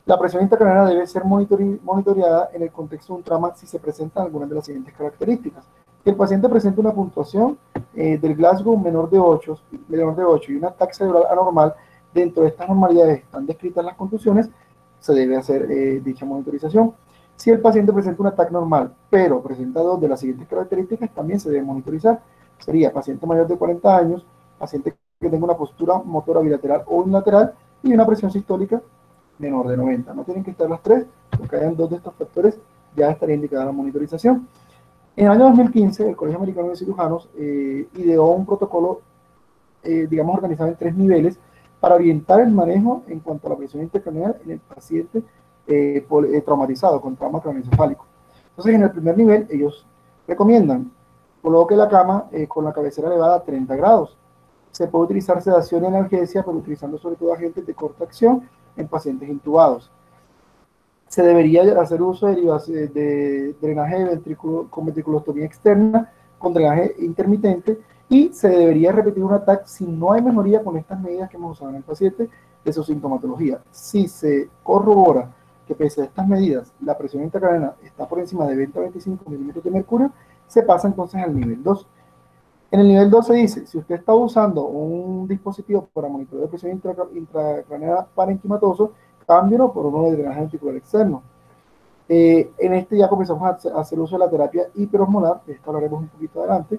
la presión intracraneana debe ser monitoreada en el contexto de un trauma si se presentan algunas de las siguientes características. Que el paciente presente una puntuación del Glasgow menor de 8 y un ataque cerebral anormal. Dentro de estas normalidades están descritas las contusiones, se debe hacer dicha monitorización. Si el paciente presenta un ataque normal, pero presenta dos de las siguientes características, también se debe monitorizar. Sería paciente mayor de 40 años, paciente que tenga una postura motora bilateral o unilateral y una presión sistólica menor de 90. No tienen que estar las tres, porque hayan dos de estos factores, ya estaría indicada la monitorización. En el año 2015, el Colegio Americano de Cirujanos ideó un protocolo, digamos, organizado en 3 niveles para orientar el manejo en cuanto a la presión intracraneal en el paciente traumatizado con trauma craneoencefálico. Entonces, en el primer nivel, ellos recomiendan coloque la cama con la cabecera elevada a 30 grados. Se puede utilizar sedación y analgesia, pero utilizando sobre todo agentes de corta acción en pacientes intubados. Se debería hacer uso de drenaje de ventrículo con ventriculostomía externa, con drenaje intermitente, y se debería repetir un ataque si no hay mejoría con estas medidas que hemos usado en el paciente de su sintomatología. Si se corrobora que pese a estas medidas la presión intracraneana está por encima de 20 a 25 milímetros de mercurio, se pasa entonces al nivel 2. En el nivel 2 se dice, si usted está usando un dispositivo para monitorear la presión intracraneana parenquimatoso, cámbielo por uno de drenaje ventricular externo. En este ya comenzamos a hacer uso de la terapia hiperosmolar, de esto hablaremos un poquito adelante.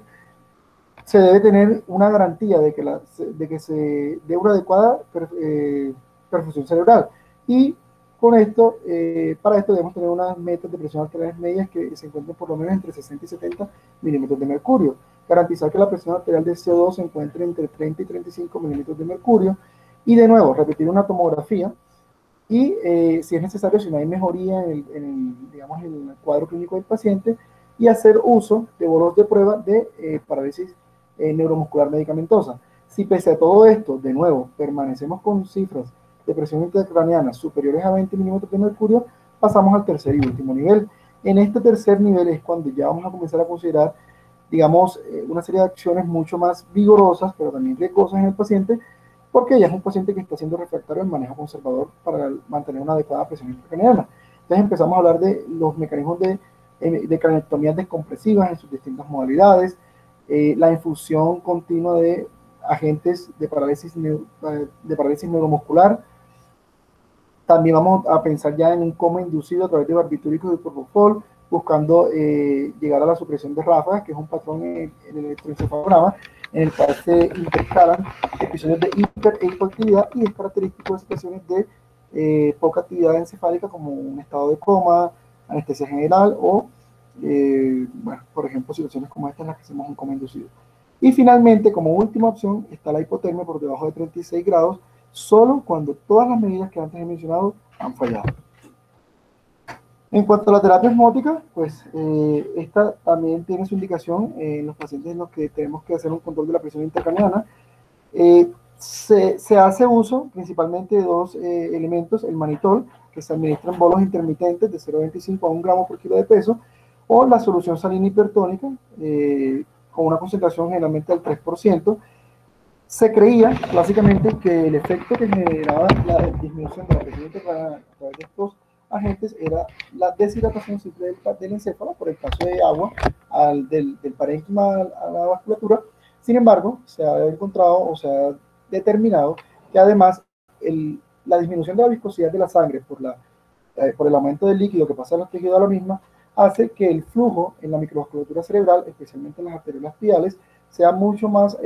Se debe tener una garantía de que se dé una adecuada perfusión cerebral. Y con esto, para esto debemos tener unas metas de presión arterial medias que se encuentren por lo menos entre 60 y 70 milímetros de mercurio. Garantizar que la presión arterial de CO2 se encuentre entre 30 y 35 milímetros de mercurio. Y de nuevo, repetir una tomografía. Y si es necesario, si no hay mejoría digamos, en el cuadro clínico del paciente, y hacer uso de bolos de prueba de parálisis neuromuscular medicamentosa. Si pese a todo esto, de nuevo, permanecemos con cifras de presión intracraneana superiores a 20 milímetros de mercurio, pasamos al tercer y último nivel. En este tercer nivel es cuando ya vamos a comenzar a considerar, digamos, una serie de acciones mucho más vigorosas, pero también riesgosas en el paciente, porque ya es un paciente que está siendo refractario al manejo conservador para mantener una adecuada presión intracraneana. Entonces empezamos a hablar de los mecanismos de cranectomías descompresivas en sus distintas modalidades, la infusión continua de agentes de parálisis neuromuscular. También vamos a pensar ya en un coma inducido a través de barbitúricos y propofol, buscando llegar a la supresión de ráfagas, que es un patrón en el electroencefalograma, en el cual se intercalan episodios de hiper e hipoactividad, y es característico de situaciones de poca actividad encefálica, como un estado de coma, anestesia general o, bueno, por ejemplo, situaciones como esta en las que hacemos un coma inducido. Y finalmente, como última opción, está la hipotermia por debajo de 36 grados, solo cuando todas las medidas que antes he mencionado han fallado. En cuanto a la terapia osmótica, pues esta también tiene su indicación en los pacientes en los que tenemos que hacer un control de la presión intracraneana. Se hace uso principalmente de dos elementos: el manitol, que se administra en bolos intermitentes de 0,25 a 1 gramo por kilo de peso, o la solución salina hipertónica, con una concentración generalmente del 3%. Se creía básicamente que el efecto que generaba la disminución de la presión intracraneana a través de estos agentes era la deshidratación simple del encéfalo por el paso de agua del parénquima a la vasculatura. Sin embargo, se ha encontrado o se ha determinado que además la disminución de la viscosidad de la sangre por el aumento del líquido que pasa a los tejidos de la misma hace que el flujo en la microvasculatura cerebral, especialmente en las arteriolas piales, sea mucho más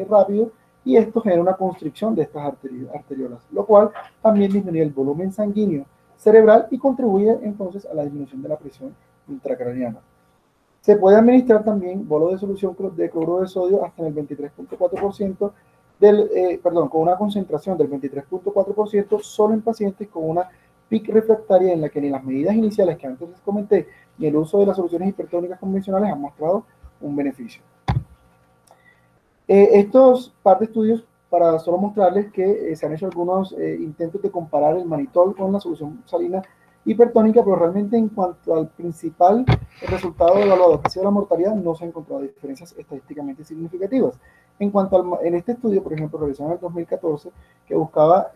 rápido, y esto genera una constricción de estas arteriolas, lo cual también disminuye el volumen sanguíneo cerebral y contribuye entonces a la disminución de la presión intracraneana. Se puede administrar también bolo de solución de cloruro de sodio hasta el 23.4% con una concentración del 23.4% solo en pacientes con una PIC refractaria, en la que ni las medidas iniciales que antes les comenté ni el uso de las soluciones hipertónicas convencionales han mostrado un beneficio. Estos par de estudios, para solo mostrarles que se han hecho algunos intentos de comparar el manitol con la solución salina hipertónica, pero realmente en cuanto al principal resultado evaluado, que ha sido la mortalidad, no se han encontrado diferencias estadísticamente significativas. En este estudio, por ejemplo, realizado en el 2014, que buscaba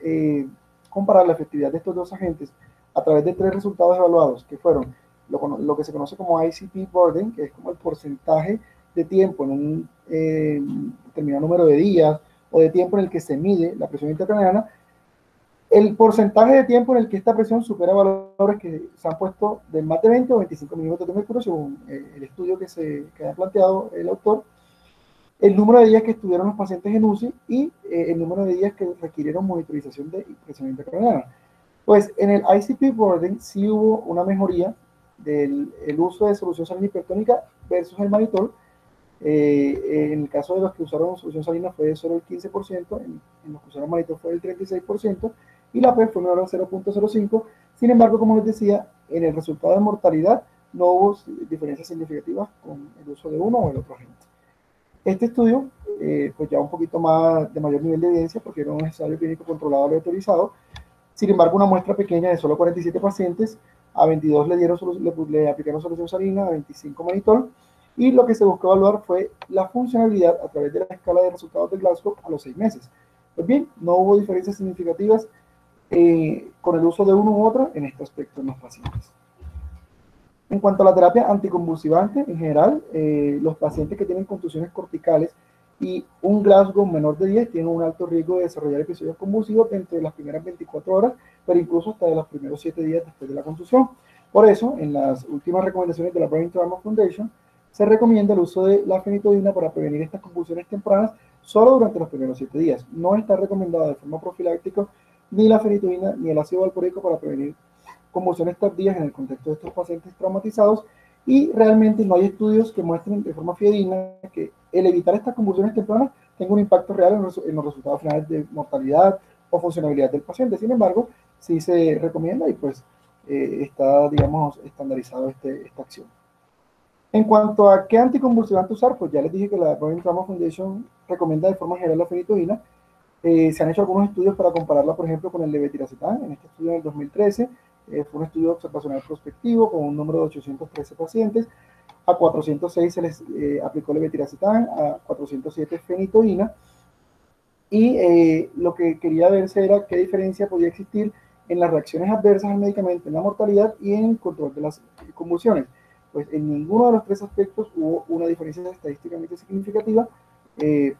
comparar la efectividad de estos dos agentes a través de 3 resultados evaluados, que fueron lo que se conoce como ICP burden, que es como el porcentaje de tiempo en un determinado número de días, o de tiempo en el que se mide la presión intracraneana, el porcentaje de tiempo en el que esta presión supera valores que se han puesto de más de 20 o 25 milímetros de mercurio, según el estudio que ha planteado el autor, el número de días que estuvieron los pacientes en UCI y el número de días que requirieron monitorización de presión intracraneana. Pues en el ICP burden sí hubo una mejoría del uso de solución salina hipertónica versus el manitol. En el caso de los que usaron solución salina fue solo el 15%, en los que usaron manitol fue el 36%, y la P fue menor al 0.05. Sin embargo, como les decía, en el resultado de mortalidad no hubo diferencias significativas con el uso de uno o el otro agente. Este estudio, pues ya un poquito más de mayor nivel de evidencia, porque era un ensayo clínico controlado y autorizado. Sin embargo, una muestra pequeña de solo 47 pacientes, a 22 le aplicaron solución salina, a 25 manitol, y lo que se buscó evaluar fue la funcionalidad a través de la escala de resultados de Glasgow a los 6 meses. Pues bien, no hubo diferencias significativas con el uso de uno u otro en este aspecto en los pacientes. En cuanto a la terapia anticonvulsivante, en general, los pacientes que tienen contusiones corticales y un Glasgow menor de 10 tienen un alto riesgo de desarrollar episodios convulsivos dentro de las primeras 24 horas, pero incluso hasta de los primeros 7 días después de la contusión. Por eso, en las últimas recomendaciones de la Brain Trauma Foundation, se recomienda el uso de la fenitoína para prevenir estas convulsiones tempranas solo durante los primeros 7 días. No está recomendada de forma profiláctica ni la fenitoína ni el ácido valproico para prevenir convulsiones tardías en el contexto de estos pacientes traumatizados, y realmente no hay estudios que muestren de forma fidedigna que el evitar estas convulsiones tempranas tenga un impacto real en los resultados finales de mortalidad o funcionalidad del paciente. Sin embargo, sí se recomienda y pues está, digamos, estandarizado esta acción. En cuanto a qué anticonvulsivante usar, pues ya les dije que la Brain Trauma Foundation recomienda de forma general la fenitoína. Se han hecho algunos estudios para compararla, por ejemplo, con el levetiracetam. En este estudio del 2013 fue un estudio observacional prospectivo con un número de 813 pacientes. A 406 se les aplicó levetiracetam, a 407 fenitoína. Y lo que quería verse era qué diferencia podía existir en las reacciones adversas al medicamento, en la mortalidad y en el control de las convulsiones. pues en ninguno de los tres aspectos hubo una diferencia estadísticamente significativa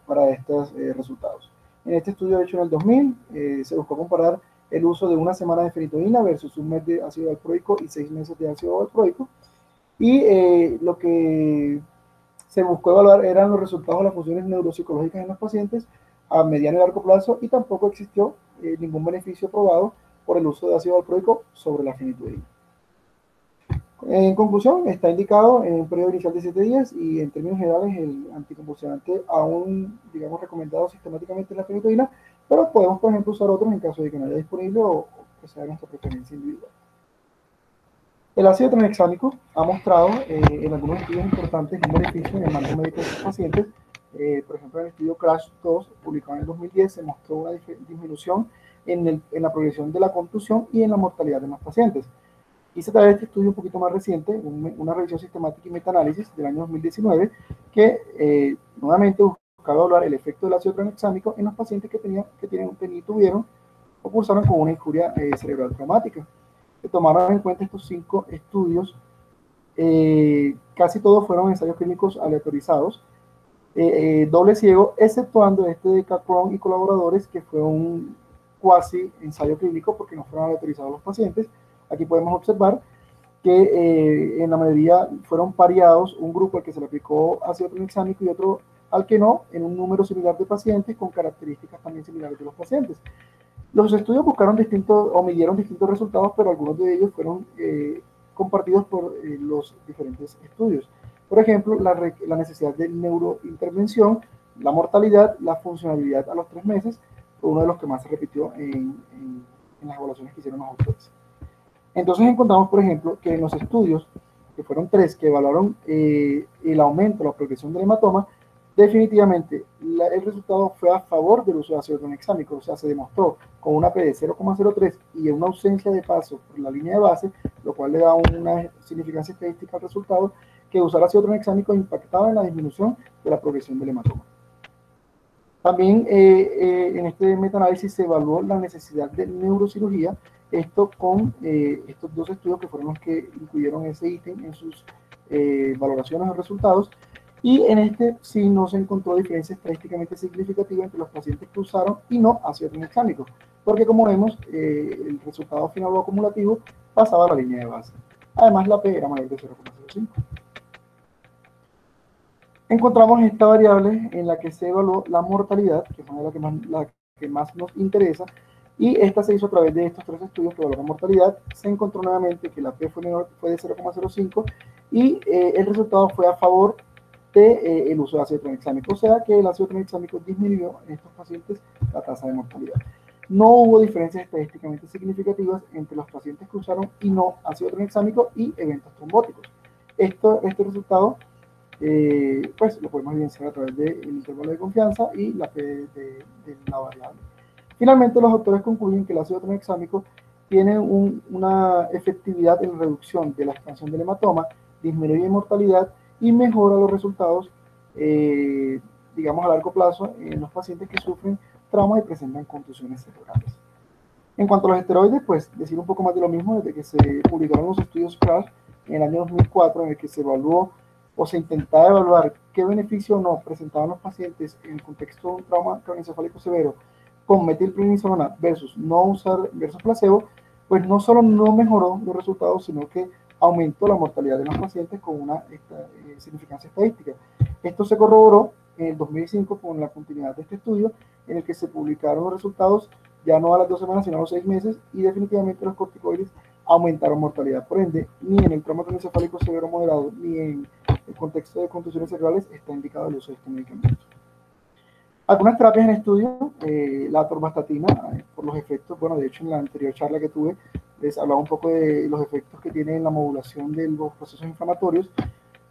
para estos resultados. En este estudio hecho en el 2000, se buscó comparar el uso de una semana de fenitoína versus un mes de ácido valproico y 6 meses de ácido valproico, y lo que se buscó evaluar eran los resultados de las funciones neuropsicológicas en los pacientes a mediano y largo plazo, y tampoco existió ningún beneficio probado por el uso de ácido valproico sobre la fenitoína. En conclusión, está indicado en un periodo inicial de 7 días y en términos generales el anticonvulsivante aún, digamos, recomendado sistemáticamente en la fenitoína, pero podemos, por ejemplo, usar otros en caso de que no haya disponible o que sea nuestra preferencia individual. El ácido tranexámico ha mostrado en algunos estudios importantes un beneficio en el manejo médico de estos pacientes. Por ejemplo, en el estudio CRASH 2, publicado en el 2010, se mostró una disminución en la progresión de la contusión y en la mortalidad de los pacientes. Hice a través de este estudio un poquito más reciente, una revisión sistemática y metaanálisis del año 2019, que nuevamente buscaba evaluar el efecto del ácido tranexámico en los pacientes que tuvieron o cursaron con una injuria cerebral traumática. Se tomaron en cuenta estos 5 estudios, casi todos fueron ensayos clínicos aleatorizados, doble ciego, exceptuando este de Capron y colaboradores, que fue un cuasi ensayo clínico porque no fueron aleatorizados los pacientes. Aquí podemos observar que en la mayoría fueron pareados, un grupo al que se le aplicó ácido tranexámico y otro al que no, en un número similar de pacientes con características también similares de los pacientes. Los estudios buscaron midieron distintos resultados, pero algunos de ellos fueron compartidos por los diferentes estudios. Por ejemplo, la necesidad de neurointervención, la mortalidad, la funcionalidad a los 3 meses, fue uno de los que más se repitió en las evaluaciones que hicieron los autores. Entonces encontramos, por ejemplo, que en los estudios, que fueron 3, que evaluaron el aumento, la progresión del hematoma, definitivamente el resultado fue a favor del uso de ácido tranexámico. O sea, se demostró con una P de 0,03 y una ausencia de paso por la línea de base, lo cual le da una significancia estadística al resultado, que usar ácido tranexámico impactaba en la disminución de la progresión del hematoma. También en este metaanálisis se evaluó la necesidad de neurocirugía, esto con estos 2 estudios que fueron los que incluyeron ese ítem en sus valoraciones o resultados, y en este sí no se encontró diferencia estadísticamente significativa entre los pacientes que usaron y no ácido tranexámico, porque como vemos, el resultado final o acumulativo pasaba a la línea de base. Además, la P era mayor de 0,05. Encontramos esta variable en la que se evaluó la mortalidad, que fue la que más nos interesa, y esta se hizo a través de estos 3 estudios que evaluaron mortalidad. Se encontró nuevamente que la P fue de 0,05 y el resultado fue a favor del uso de ácido tranexámico, o sea que el ácido tranexámico disminuyó en estos pacientes la tasa de mortalidad. No hubo diferencias estadísticamente significativas entre los pacientes que usaron y no ácido tranexámico y eventos trombóticos. Este resultado pues lo podemos evidenciar a través del intervalo de confianza y la P de la variable. Finalmente, los autores concluyen que el ácido tranexámico tiene una efectividad en reducción de la expansión del hematoma, disminuye mortalidad y mejora los resultados, digamos, a largo plazo en los pacientes que sufren traumas y presentan contusiones cerebrales. En cuanto a los esteroides, pues decir un poco más de lo mismo. Desde que se publicaron los estudios CRASH en el año 2004, en el que se evaluó o se intentaba evaluar qué beneficio o no presentaban los pacientes en el contexto de un trauma craneoencefálico severo con metilprednisolona versus placebo, pues no solo no mejoró los resultados, sino que aumentó la mortalidad de los pacientes con una significancia estadística. Esto se corroboró en el 2005 con la continuidad de este estudio, en el que se publicaron los resultados ya no a las 2 semanas, sino a los 6 meses, y definitivamente los corticoides aumentaron mortalidad. Por ende, ni en el trauma craneoencefálico severo moderado, ni en el contexto de contusiones cerebrales está indicado el uso de este medicamento. Algunas terapias en estudio, la atorvastatina, por los efectos, bueno, de hecho en la anterior charla que tuve, les hablaba un poco de los efectos que tiene en la modulación de los procesos inflamatorios,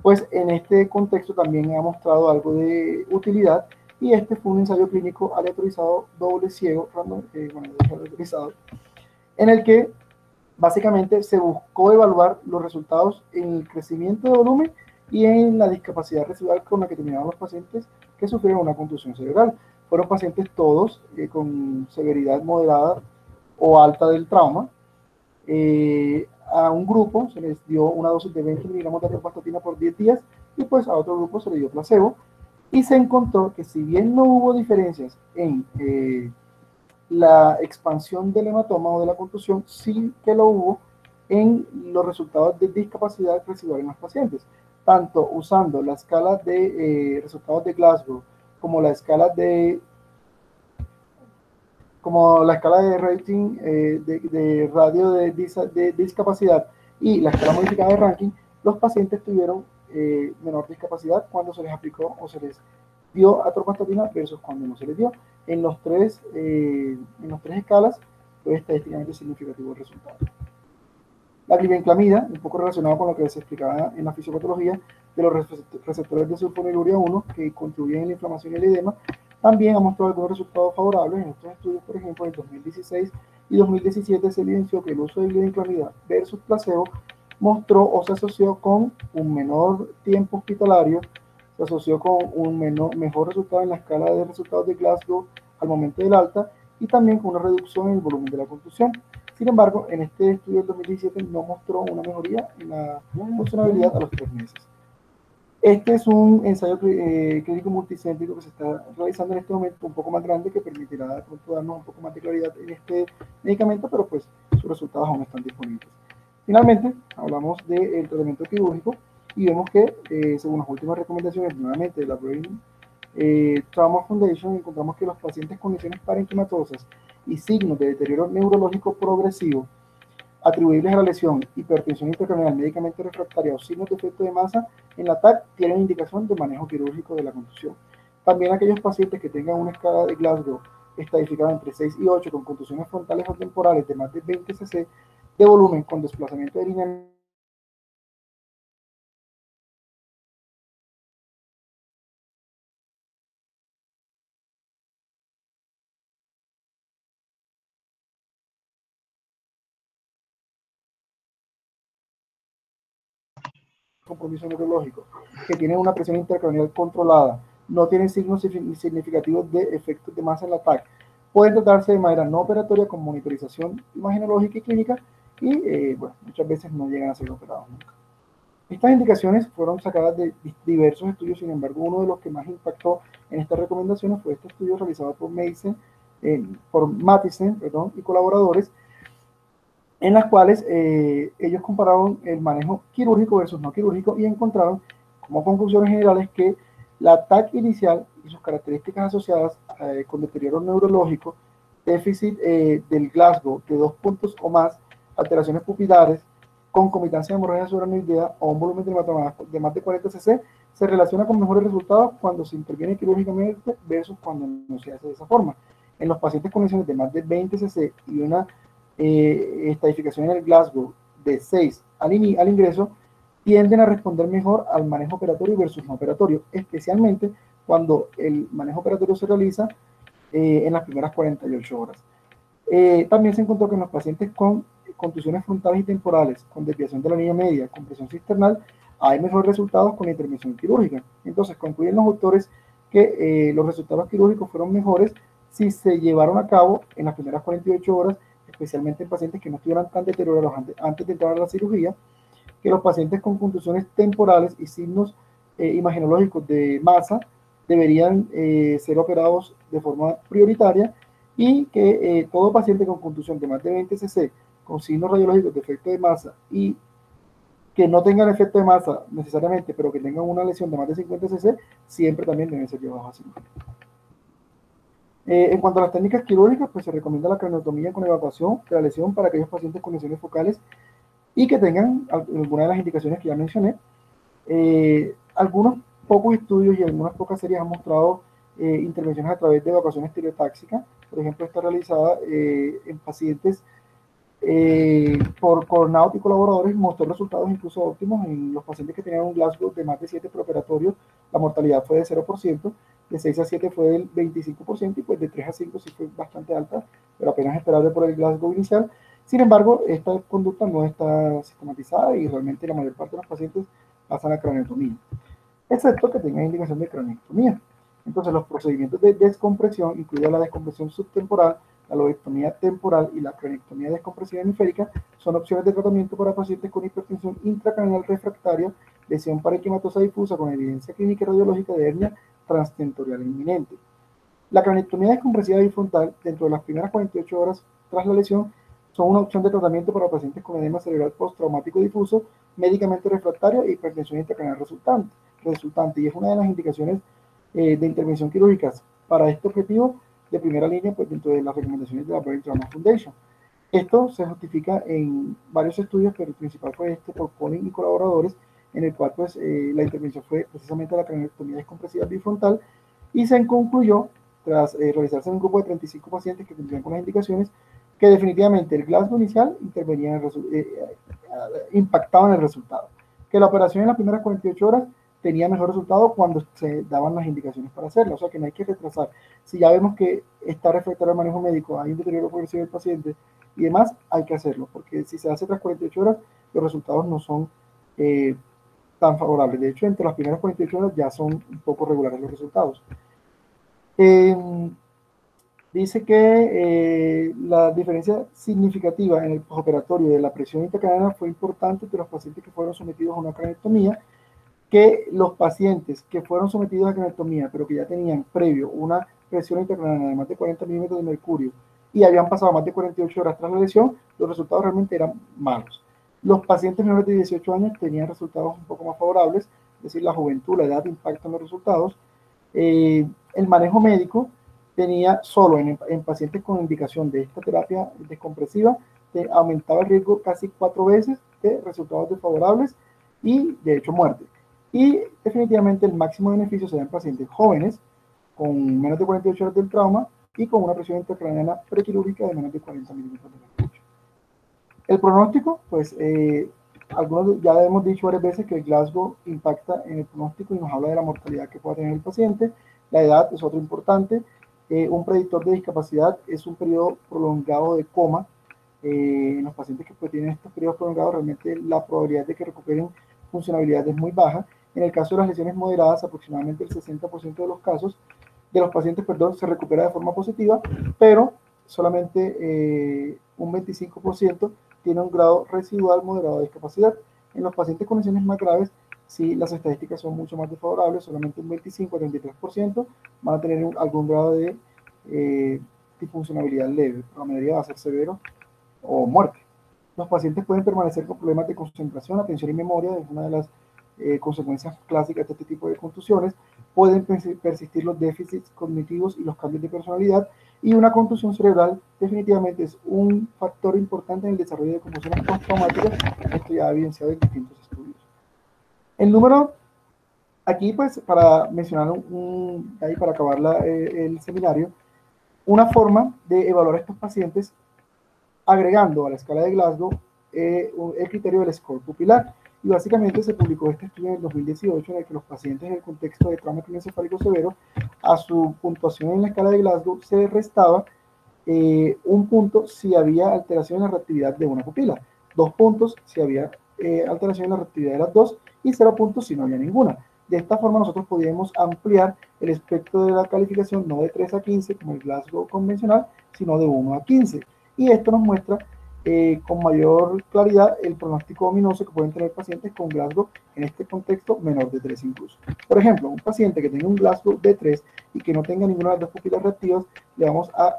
pues en este contexto también ha mostrado algo de utilidad, y este fue un ensayo clínico aleatorizado, doble ciego, aleatorizado, en el que básicamente se buscó evaluar los resultados en el crecimiento de volumen y en la discapacidad residual con la que terminaron los pacientes que sufrieron una contusión cerebral. Fueron pacientes todos con severidad moderada o alta del trauma, a un grupo se les dio una dosis de 20 miligramos de atorvastatina por 10 días y pues a otro grupo se le dio placebo. Y se encontró que si bien no hubo diferencias en la expansión del hematoma o de la contusión, sí que lo hubo en los resultados de discapacidad residual en los pacientes, tanto usando la escala de resultados de Glasgow como la escala de rating de radio de discapacidad y la escala modificada de ranking. Los pacientes tuvieron menor discapacidad cuando se les aplicó o se les dio atorvastatina versus cuando no se les dio. En los tres escalas fue estadísticamente significativo el resultado. La glibenclamida, un poco relacionado con lo que se explicaba en la fisiopatología de los receptores de sulfonilurea 1 que contribuyen a la inflamación y el edema, también ha mostrado algunos resultados favorables. En estos estudios, por ejemplo, en 2016 y 2017 se evidenció que el uso de glibenclamida versus placebo mostró o se asoció con un menor tiempo hospitalario, se asoció con un mejor resultado en la escala de resultados de Glasgow al momento del alta y también con una reducción en el volumen de la contusión. Sin embargo, en este estudio del 2017 no mostró una mejoría en la funcionalidad a los 3 meses. Este es un ensayo clínico multicéntrico que se está realizando en este momento, un poco más grande, que permitirá de pronto darnos un poco más de claridad en este medicamento, pero pues sus resultados aún están disponibles. Finalmente, hablamos del tratamiento quirúrgico y vemos que, según las últimas recomendaciones nuevamente de la Brain Trauma Foundation, encontramos que los pacientes con lesiones parenquimatosas y signos de deterioro neurológico progresivo atribuibles a la lesión, hipertensión intracraneal, medicamento refractaria o signos de efecto de masa en la TAC tienen indicación de manejo quirúrgico de la contusión. También aquellos pacientes que tengan una escala de Glasgow estadificada entre 6 y 8 con contusiones frontales o temporales de más de 20 cc de volumen con desplazamiento de línea compromiso neurológico, que tienen una presión intracraneal controlada, no tienen signos significativos de efectos de masa en la TAC, pueden tratarse de manera no operatoria con monitorización imagenológica y clínica y bueno, muchas veces no llegan a ser operados nunca. Estas indicaciones fueron sacadas de diversos estudios, sin embargo, uno de los que más impactó en estas recomendaciones fue este estudio realizado por Mathisen y colaboradores, en las cuales ellos compararon el manejo quirúrgico versus no quirúrgico y encontraron como conclusiones generales que la TAC inicial y sus características asociadas con deterioro neurológico, déficit del Glasgow de 2 puntos o más, alteraciones pupilares, concomitancia de hemorragia subaracnoidea o un volumen de hematoma de más de 40 cc, se relaciona con mejores resultados cuando se interviene quirúrgicamente versus cuando no se hace de esa forma. En los pacientes con lesiones de más de 20 cc y una estadificación en el Glasgow de 6 al ingreso, tienden a responder mejor al manejo operatorio versus no operatorio, especialmente cuando el manejo operatorio se realiza en las primeras 48 horas. También se encontró que en los pacientes con contusiones frontales y temporales, con desviación de la línea media, con presión cisternal, hay mejores resultados con la intervención quirúrgica. Entonces, concluyen los autores que los resultados quirúrgicos fueron mejores si se llevaron a cabo en las primeras 48 horas, especialmente en pacientes que no estuvieran tan deteriorados antes de entrar a la cirugía, que los pacientes con contusiones temporales y signos imagenológicos de masa deberían ser operados de forma prioritaria y que todo paciente con contusión de más de 20 cc con signos radiológicos de efecto de masa y que no tengan efecto de masa necesariamente, pero que tengan una lesión de más de 50 cc, siempre también deben ser llevados a cirugía. En cuanto a las técnicas quirúrgicas, pues se recomienda la craniotomía con evacuación de la lesión para aquellos pacientes con lesiones focales y que tengan alguna de las indicaciones que ya mencioné. Algunos pocos estudios y algunas pocas series han mostrado intervenciones a través de evacuación estereotáxica. Por ejemplo, está realizada en pacientes por Cornaut y colaboradores, mostró resultados incluso óptimos en los pacientes que tenían un Glasgow de más de 7 preoperatorios. La mortalidad fue de 0%, de 6 a 7 fue del 25% y pues de 3 a 5 sí fue bastante alta, pero apenas esperable por el Glasgow inicial. Sin embargo, esta conducta no está sistematizada y realmente la mayor parte de los pacientes pasan a craniotomía, excepto que tengan indicación de craniotomía. Entonces, los procedimientos de descompresión, incluida la descompresión subtemporal, la lobectomía temporal y la craniotomía descompresiva hemisférica son opciones de tratamiento para pacientes con hipertensión intracraneal refractaria, lesión parenquimatosa difusa con evidencia clínica y radiológica de hernia transtentorial inminente. La craniotomía descompresiva bifrontal, dentro de las primeras 48 horas tras la lesión, son una opción de tratamiento para pacientes con edema cerebral postraumático difuso, médicamente refractario e hipertensión intracraneal resultante, y es una de las indicaciones de intervención quirúrgica para este objetivo de primera línea, pues dentro de las recomendaciones de la Brain Trauma Foundation. Esto se justifica en varios estudios, pero el principal fue este por Collins y colaboradores, en el cual pues la intervención fue precisamente la craniotomía descompresiva bifrontal, y se concluyó, tras realizarse en un grupo de 35 pacientes que cumplían con las indicaciones, que definitivamente el Glasgow inicial impactaba en el resultado, que la operación en las primeras 48 horas tenía mejor resultado cuando se daban las indicaciones para hacerla, o sea que no hay que retrasar. Si ya vemos que está refractario al manejo médico, hay un deterioro progresivo del paciente y demás, hay que hacerlo, porque si se hace tras 48 horas, los resultados no son tan favorables. De hecho, entre las primeras 48 horas ya son un poco regulares los resultados. Dice que la diferencia significativa en el postoperatorio de la presión intracraneana fue importante entre los pacientes que fueron sometidos a una craniotomía, que los pacientes que fueron sometidos a craniotomía, pero que ya tenían previo una presión intracraneana de más de 40 milímetros de mercurio y habían pasado más de 48 horas tras la lesión, los resultados realmente eran malos. Los pacientes menores de 18 años tenían resultados un poco más favorables, es decir, la juventud, la edad impacta en los resultados. El manejo médico tenía solo en pacientes con indicación de esta terapia descompresiva, aumentaba el riesgo casi 4 veces de resultados desfavorables y de hecho muerte. Y definitivamente el máximo beneficio se da en pacientes jóvenes con menos de 48 horas del trauma y con una presión intracraneana prequirúrgica de menos de 40 milímetros de mercurio. El pronóstico, pues algunos ya hemos dicho varias veces que el Glasgow impacta en el pronóstico y nos habla de la mortalidad que puede tener el paciente. La edad es otro importante. Un predictor de discapacidad es un periodo prolongado de coma. En los pacientes que pues, tienen estos periodos prolongados, realmente la probabilidad de que recuperen funcionalidad es muy baja. En el caso de las lesiones moderadas, aproximadamente el 60% de los casos, de los pacientes, perdón, se recupera de forma positiva, pero solamente un 25% tiene un grado residual moderado de discapacidad. En los pacientes con lesiones más graves, sí, las estadísticas son mucho más desfavorables, solamente un 25 a 33% van a tener algún grado de disfuncionalidad leve, la mayoría va a ser severo o muerte. Los pacientes pueden permanecer con problemas de concentración, atención y memoria, es una de las consecuencias clásicas de este tipo de contusiones. Pueden persistir los déficits cognitivos y los cambios de personalidad, y una contusión cerebral definitivamente es un factor importante en el desarrollo de conmociones postraumáticas. Esto ya ha evidenciado en distintos estudios. El número, aquí pues para mencionar ahí para acabar el seminario, una forma de evaluar a estos pacientes agregando a la escala de Glasgow el criterio del score pupilar. Y básicamente se publicó este estudio en el 2018 en el que los pacientes en el contexto de trauma craneoencefálico severo, a su puntuación en la escala de Glasgow se restaba un punto si había alteración en la reactividad de una pupila, 2 puntos si había alteración en la reactividad de las dos y 0 puntos si no había ninguna. De esta forma nosotros podíamos ampliar el espectro de la calificación no de 3 a 15 como el Glasgow convencional, sino de 1 a 15. Y esto nos muestra con mayor claridad el pronóstico ominoso que pueden tener pacientes con Glasgow en este contexto menor de 3 incluso. Por ejemplo, un paciente que tenga un Glasgow de 3 y que no tenga ninguna de las dos pupilas reactivas, le vamos a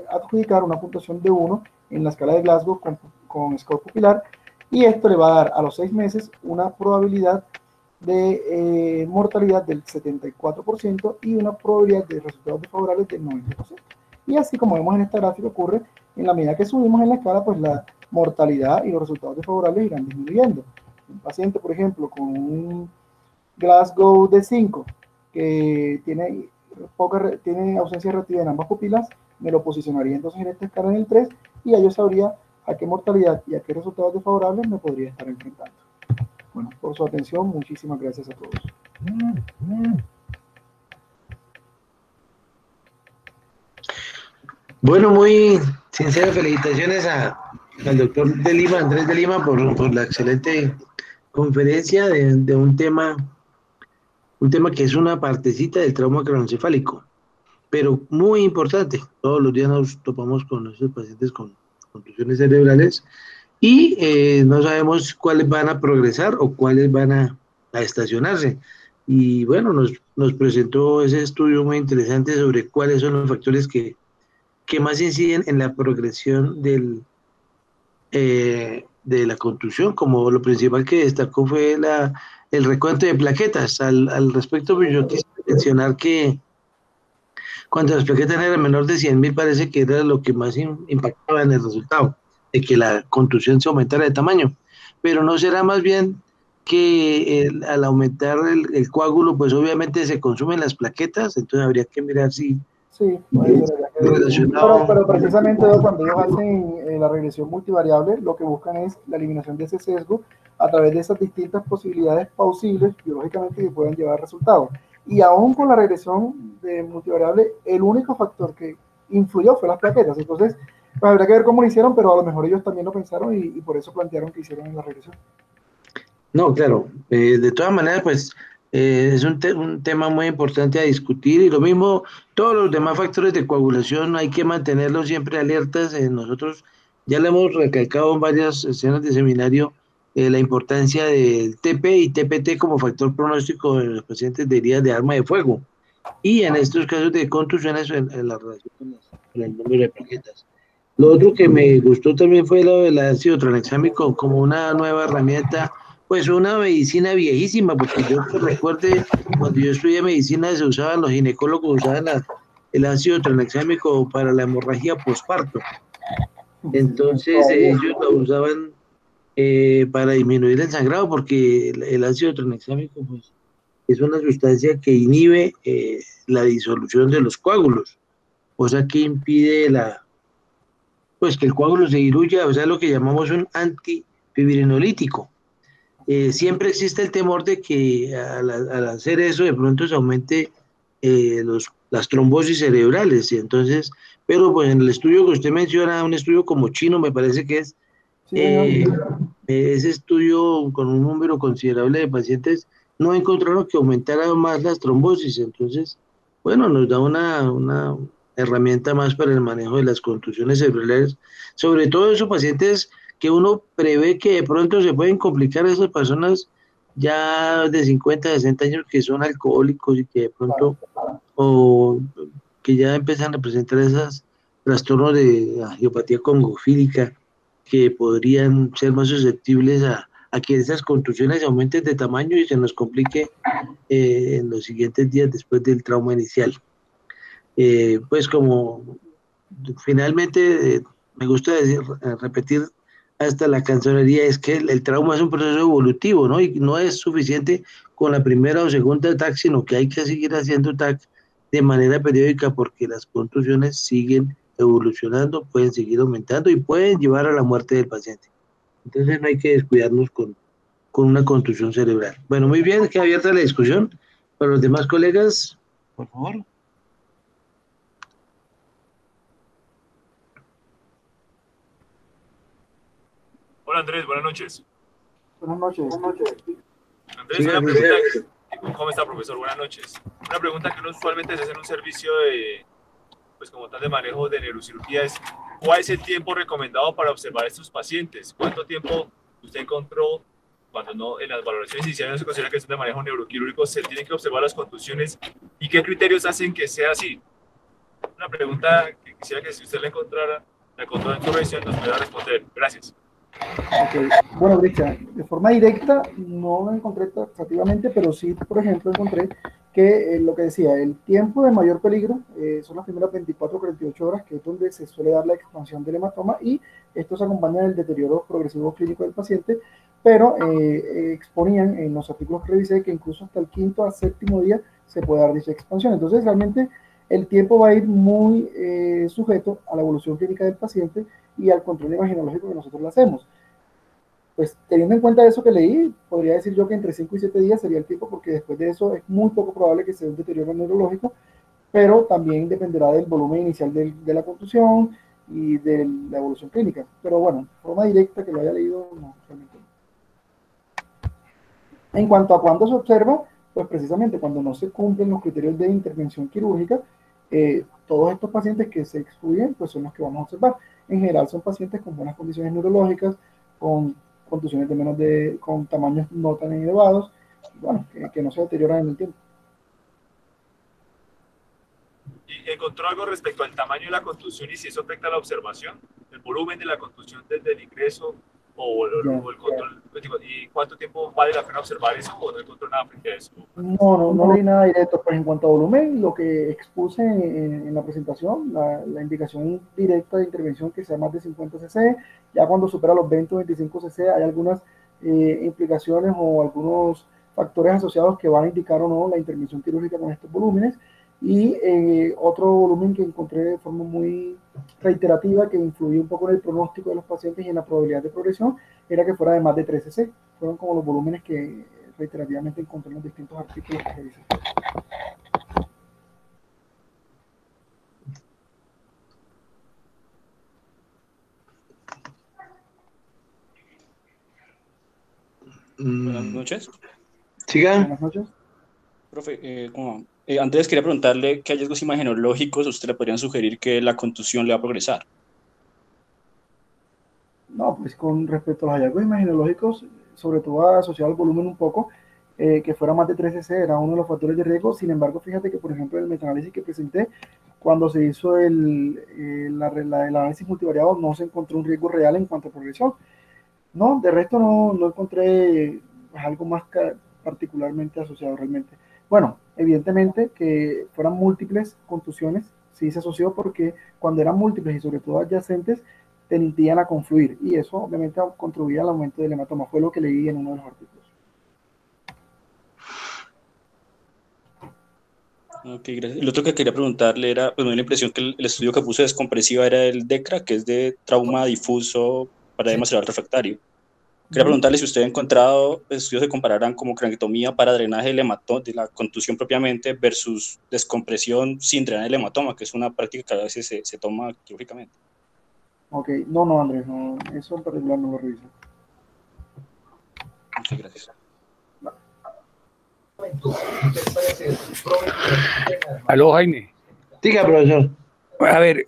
adjudicar una puntuación de 1 en la escala de Glasgow con score pupilar, y esto le va a dar a los 6 meses una probabilidad de mortalidad del 74% y una probabilidad de resultados desfavorables del 90%. Y así como vemos en esta gráfica ocurre, en la medida que subimos en la escala, pues la mortalidad y los resultados desfavorables irán disminuyendo. Un paciente, por ejemplo, con un Glasgow de 5, que tiene ausencia de reactividad en ambas pupilas, me lo posicionaría entonces en esta escala en el 3, y ya yo sabría a qué mortalidad y a qué resultados desfavorables me podría estar enfrentando. Bueno, por su atención, muchísimas gracias a todos. Bueno, muy sinceras felicitaciones al doctor de Lima, Andrés de Lima, por la excelente conferencia de un tema que es una partecita del trauma craneoencefálico. pero muy importante. Todos los días nos topamos con nuestros pacientes con contusiones cerebrales y no sabemos cuáles van a progresar o cuáles van a estacionarse. Y bueno, nos presentó ese estudio muy interesante sobre cuáles son los factores que más inciden en la progresión de la contusión, como lo principal que destacó fue el recuento de plaquetas. Al respecto, pues yo quisiera mencionar que cuando las plaquetas eran menor de 100.000, parece que era lo que más impactaba en el resultado, de que la contusión se aumentara de tamaño. Pero no será más bien que al aumentar el coágulo, pues obviamente se consumen las plaquetas, entonces habría que mirar si Sí, puede ser, habría que ver. relacionado. Pero precisamente cuando ellos hacen la regresión multivariable, lo que buscan es la eliminación de ese sesgo a través de esas distintas posibilidades plausibles biológicamente que pueden llevar resultados. Y aún con la regresión de multivariable, el único factor que influyó fue las plaquetas. Entonces, pues habría que ver cómo lo hicieron, pero a lo mejor ellos también lo pensaron y por eso plantearon que hicieron la regresión. No, claro, de todas maneras, pues es un tema muy importante a discutir y lo mismo, todos los demás factores de coagulación hay que mantenerlos siempre alertas. Nosotros ya le hemos recalcado en varias escenas de seminario la importancia del TP y TPT como factor pronóstico en los pacientes de heridas de arma de fuego y en estos casos de contusiones en la relación con el número de plaquetas. Lo otro que me gustó también fue lo del ácido tranexámico como una nueva herramienta, pues una medicina viejísima, porque yo que recuerde, cuando yo estudié medicina se usaban, los ginecólogos usaban el ácido tranexámico para la hemorragia posparto. Entonces ellos lo usaban para disminuir el sangrado, porque el ácido tranexámico pues, es una sustancia que inhibe la disolución de los coágulos, o sea que impide pues que el coágulo se diluya, o sea, lo que llamamos un antifibrinolítico. Siempre existe el temor de que al hacer eso de pronto se aumente las trombosis cerebrales, y entonces, pero pues en el estudio que usted menciona, un estudio como chino, me parece que es, Sí, señor. eh, ese estudio con un número considerable de pacientes no encontraron que aumentara más las trombosis, entonces, bueno, nos da una herramienta más para el manejo de las contusiones cerebrales, sobre todo esos pacientes que uno prevé que de pronto se pueden complicar a esas personas ya de 50, 60 años que son alcohólicos y que de pronto, o que ya empiezan a presentar esos trastornos de angiopatía congofílica que podrían ser más susceptibles a que esas contusiones aumenten de tamaño y se nos complique en los siguientes días después del trauma inicial. Pues como finalmente me gusta decir, repetir hasta la canzonería, es que el trauma es un proceso evolutivo, ¿no? Y no es suficiente con la primera o segunda TAC, sino que hay que seguir haciendo TAC de manera periódica porque las contusiones siguen evolucionando, pueden seguir aumentando y pueden llevar a la muerte del paciente. Entonces no hay que descuidarnos con una contusión cerebral. Bueno, muy bien, queda abierta la discusión. Para los demás colegas, por favor. Hola Andrés, buenas noches. Buenas noches. Andrés, una pregunta. ¿Cómo está, profesor? Buenas noches. Una pregunta que uno usualmente se hace en un servicio de, pues como tal, de manejo de neurocirugía es, ¿cuál es el tiempo recomendado para observar a estos pacientes? ¿Cuánto tiempo usted encontró cuando no, en las valoraciones iniciales no se considera que es de manejo neuroquirúrgico, se tienen que observar las contusiones y qué criterios hacen que sea así? Una pregunta que quisiera que si usted la encontrara en su revisión nos pueda responder. Gracias. Okay. Bueno, Cristian, de forma directa no lo encontré taxativamente, pero sí, por ejemplo, encontré que lo que decía, el tiempo de mayor peligro son las primeras 24 o 48 horas, que es donde se suele dar la expansión del hematoma, y esto se acompaña del deterioro progresivo clínico del paciente, pero exponían en los artículos que revisé que incluso hasta el quinto a séptimo día se puede dar dicha expansión. Entonces, realmente el tiempo va a ir muy sujeto a la evolución clínica del paciente y al control imaginológico que nosotros le hacemos. Pues teniendo en cuenta eso que leí, podría decir yo que entre 5 y 7 días sería el tiempo, porque después de eso es muy poco probable que se dé un deterioro neurológico, pero también dependerá del volumen inicial de la contusión y de la evolución clínica. Pero bueno, de forma directa que lo haya leído, no, realmente no. En cuanto a cuándo se observa, pues precisamente cuando no se cumplen los criterios de intervención quirúrgica, Todos estos pacientes que se excluyen, pues son los que vamos a observar. En general son pacientes con buenas condiciones neurológicas, con contusiones con tamaños no tan elevados, bueno, que no se deterioran en el tiempo. ¿Y encontró algo respecto al tamaño de la contusión y si eso afecta a la observación? ¿El volumen de la contusión desde el ingreso o el control? ¿Y cuánto tiempo vale la pena observar eso o no encontró nada frente a eso? No leí nada directo. Pues en cuanto a volumen, lo que expuse en la presentación, la indicación directa de intervención que sea más de 50 cc, ya cuando supera los 20 o 25 cc hay algunas implicaciones o algunos factores asociados que van a indicar o no la intervención quirúrgica con estos volúmenes. Y otro volumen que encontré de forma muy reiterativa que influye un poco en el pronóstico de los pacientes y en la probabilidad de progresión era que fuera de más de 3 cc. Fueron como los volúmenes que reiterativamente encontré en los distintos artículos que revisé. Buenas noches. Siga. Buenas noches. Profe, Andrés, quería preguntarle qué hallazgos imagenológicos usted le podrían sugerir que la contusión le va a progresar. No, pues con respecto a los hallazgos imagenológicos, sobre todo asociado al volumen un poco, que fuera más de 3 cc era uno de los factores de riesgo. Sin embargo, fíjate que, por ejemplo, en el metaanálisis que presenté, cuando se hizo el análisis multivariado, no se encontró un riesgo real en cuanto a progresión. No, de resto no encontré algo más particularmente asociado realmente. Bueno, evidentemente que fueran múltiples contusiones, sí se asoció porque cuando eran múltiples y sobre todo adyacentes, tendían a confluir y eso obviamente contribuía al aumento del hematoma. Fue lo que leí en uno de los artículos. Ok, gracias. Lo otro que quería preguntarle era, pues me dio la impresión que el estudio que puso descompresiva era el DECRA, que es de trauma difuso para edema cerebral refractario. Quería preguntarle si usted ha encontrado estudios que compararan como craniotomía para drenaje del hematoma, de la contusión propiamente, versus descompresión sin drenaje del hematoma, que es una práctica que a veces se toma quirúrgicamente. Ok, no, Andrés, no, eso en particular no lo reviso. Muchas gracias. Aló, Jaime. Diga, profesor. A ver,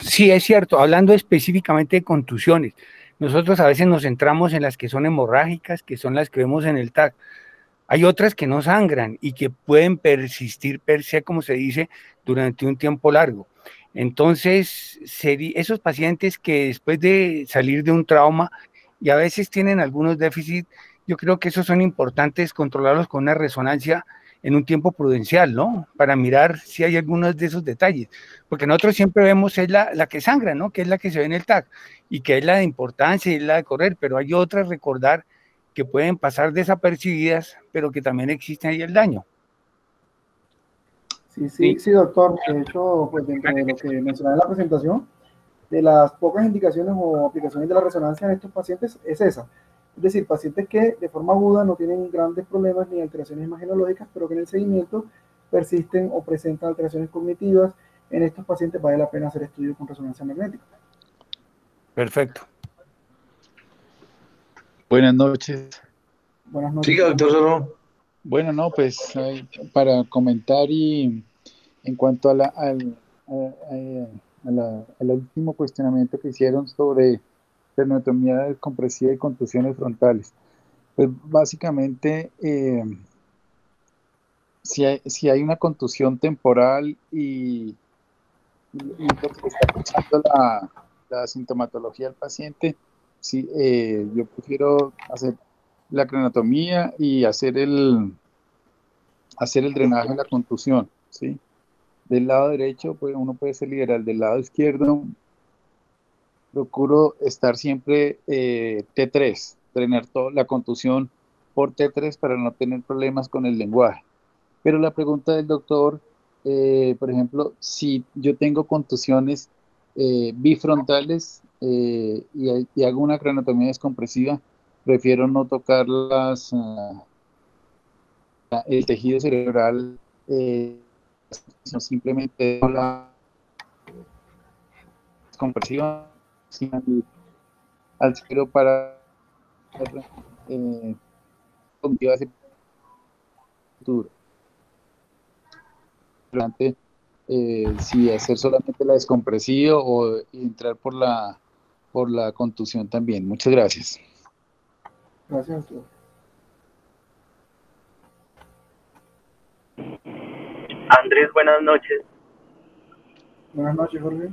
sí es cierto, hablando específicamente de contusiones, nosotros a veces nos centramos en las que son hemorrágicas, que son las que vemos en el TAC. Hay otras que no sangran y que pueden persistir per se, como se dice, durante un tiempo largo. Entonces, esos pacientes que después de salir de un trauma y a veces tienen algunos déficits, yo creo que esos son importantes controlarlos con una resonancia en un tiempo prudencial, ¿no? Para mirar si hay algunos de esos detalles. Porque nosotros siempre vemos es la que sangra, ¿no? Que es la que se ve en el TAC y que es la de importancia y es la de correr, pero hay otras, recordar, que pueden pasar desapercibidas, pero que también existe ahí el daño. Sí, doctor. De hecho, pues dentro de lo que mencionaba en la presentación, de las pocas indicaciones o aplicaciones de la resonancia en estos pacientes es esa. Es decir, pacientes que de forma aguda no tienen grandes problemas ni alteraciones imagenológicas, pero que en el seguimiento persisten o presentan alteraciones cognitivas. En estos pacientes vale la pena hacer estudios con resonancia magnética. Perfecto. Buenas noches. Buenas noches. Siga, doctor Solo. Bueno, no, pues para comentar y en cuanto al último cuestionamiento que hicieron sobre sternotomía descompresiva y contusiones frontales, pues básicamente si hay una contusión temporal y lo que está pasando la sintomatología del paciente, sí, yo prefiero hacer la craniotomía y hacer el drenaje de la contusión, ¿sí? Del lado derecho, pues uno puede ser liberal. Del lado izquierdo, procuro estar siempre T3, drenar toda la contusión por T3 para no tener problemas con el lenguaje. Pero la pregunta del doctor, por ejemplo, si yo tengo contusiones bifrontales y hago una craniotomía descompresiva, prefiero no tocar el tejido cerebral, sino simplemente la descompresiva al cerebro para cognitiva futuro. si hacer solamente la descompresión o entrar por la contusión también. Muchas gracias. Gracias a todos. Andrés, buenas noches. Buenas noches, Jorge.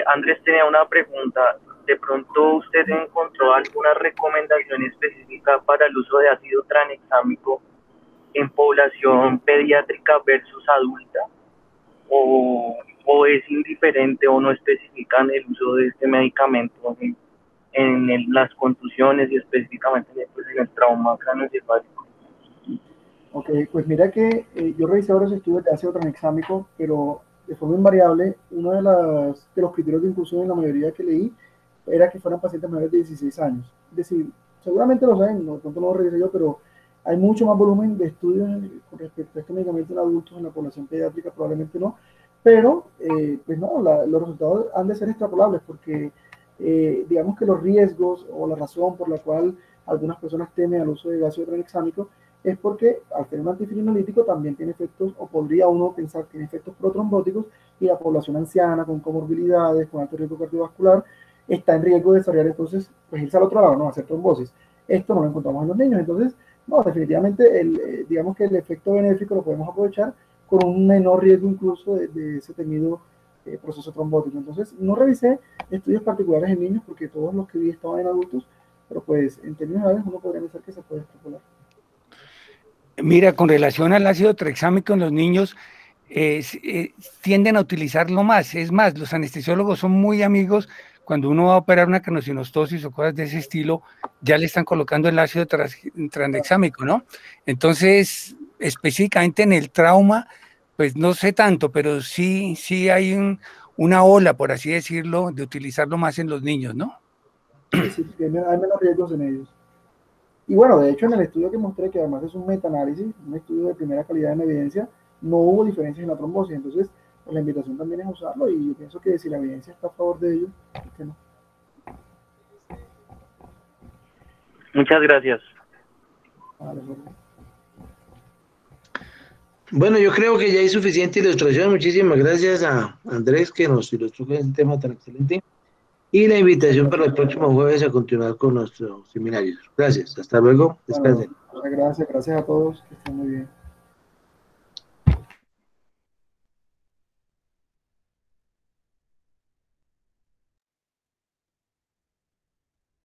Andrés tenía una pregunta. ¿De pronto usted encontró alguna recomendación específica para el uso de ácido tranexámico en población pediátrica versus adulta? ¿O es indiferente o no especifican el uso de este medicamento en las contusiones y específicamente en el trauma craneoencefálico? Ok, pues mira que yo revisé ahora los estudios de ácido tranexámico, pero de forma invariable, uno de los criterios de inclusión en la mayoría que leí era que fueran pacientes mayores de 16 años. Es decir, seguramente lo saben, no, tanto no lo revisé yo, pero hay mucho más volumen de estudios con respecto a este medicamento en adultos, en la población pediátrica probablemente no, pero pues no, los resultados han de ser extrapolables porque digamos que los riesgos o la razón por la cual algunas personas temen al uso de ácido tranexámico es porque al tener un antifibrinolítico también tiene efectos, o podría uno pensar que tiene efectos protrombóticos, y la población anciana con comorbilidades, con alto riesgo cardiovascular, está en riesgo de desarrollar entonces, pues irse al otro lado, ¿no? Hacer trombosis. Esto no lo encontramos en los niños, entonces, no, definitivamente, digamos que el efecto benéfico lo podemos aprovechar con un menor riesgo incluso de ese temido proceso trombótico. Entonces, no revisé estudios particulares en niños porque todos los que vi estaban en adultos, pero pues en términos generales uno podría pensar que se puede extrapolar. Mira, con relación al ácido tranexámico en los niños, tienden a utilizarlo más. Es más, los anestesiólogos son muy amigos. Cuando uno va a operar una craniosynostosis o cosas de ese estilo, ya le están colocando el ácido tranexámico, ¿no? Entonces, específicamente en el trauma, pues no sé tanto, pero sí hay una ola, por así decirlo, de utilizarlo más en los niños, ¿no? Sí, hay menos riesgos en ellos. Y bueno, de hecho en el estudio que mostré, que además es un metaanálisis, un estudio de primera calidad en evidencia, no hubo diferencias en la trombosis. Entonces, pues, la invitación también es usarlo, y yo pienso que si la evidencia está a favor de ello, ¿por qué no? Muchas gracias. Vale, Jorge. Bueno, yo creo que ya hay suficiente ilustración. Muchísimas gracias a Andrés que nos ilustró con este tema tan excelente. Y la invitación para el próximo jueves a continuar con nuestros seminarios. Gracias. Hasta luego. Bueno, Descansen. muchas gracias a todos, que estén muy bien.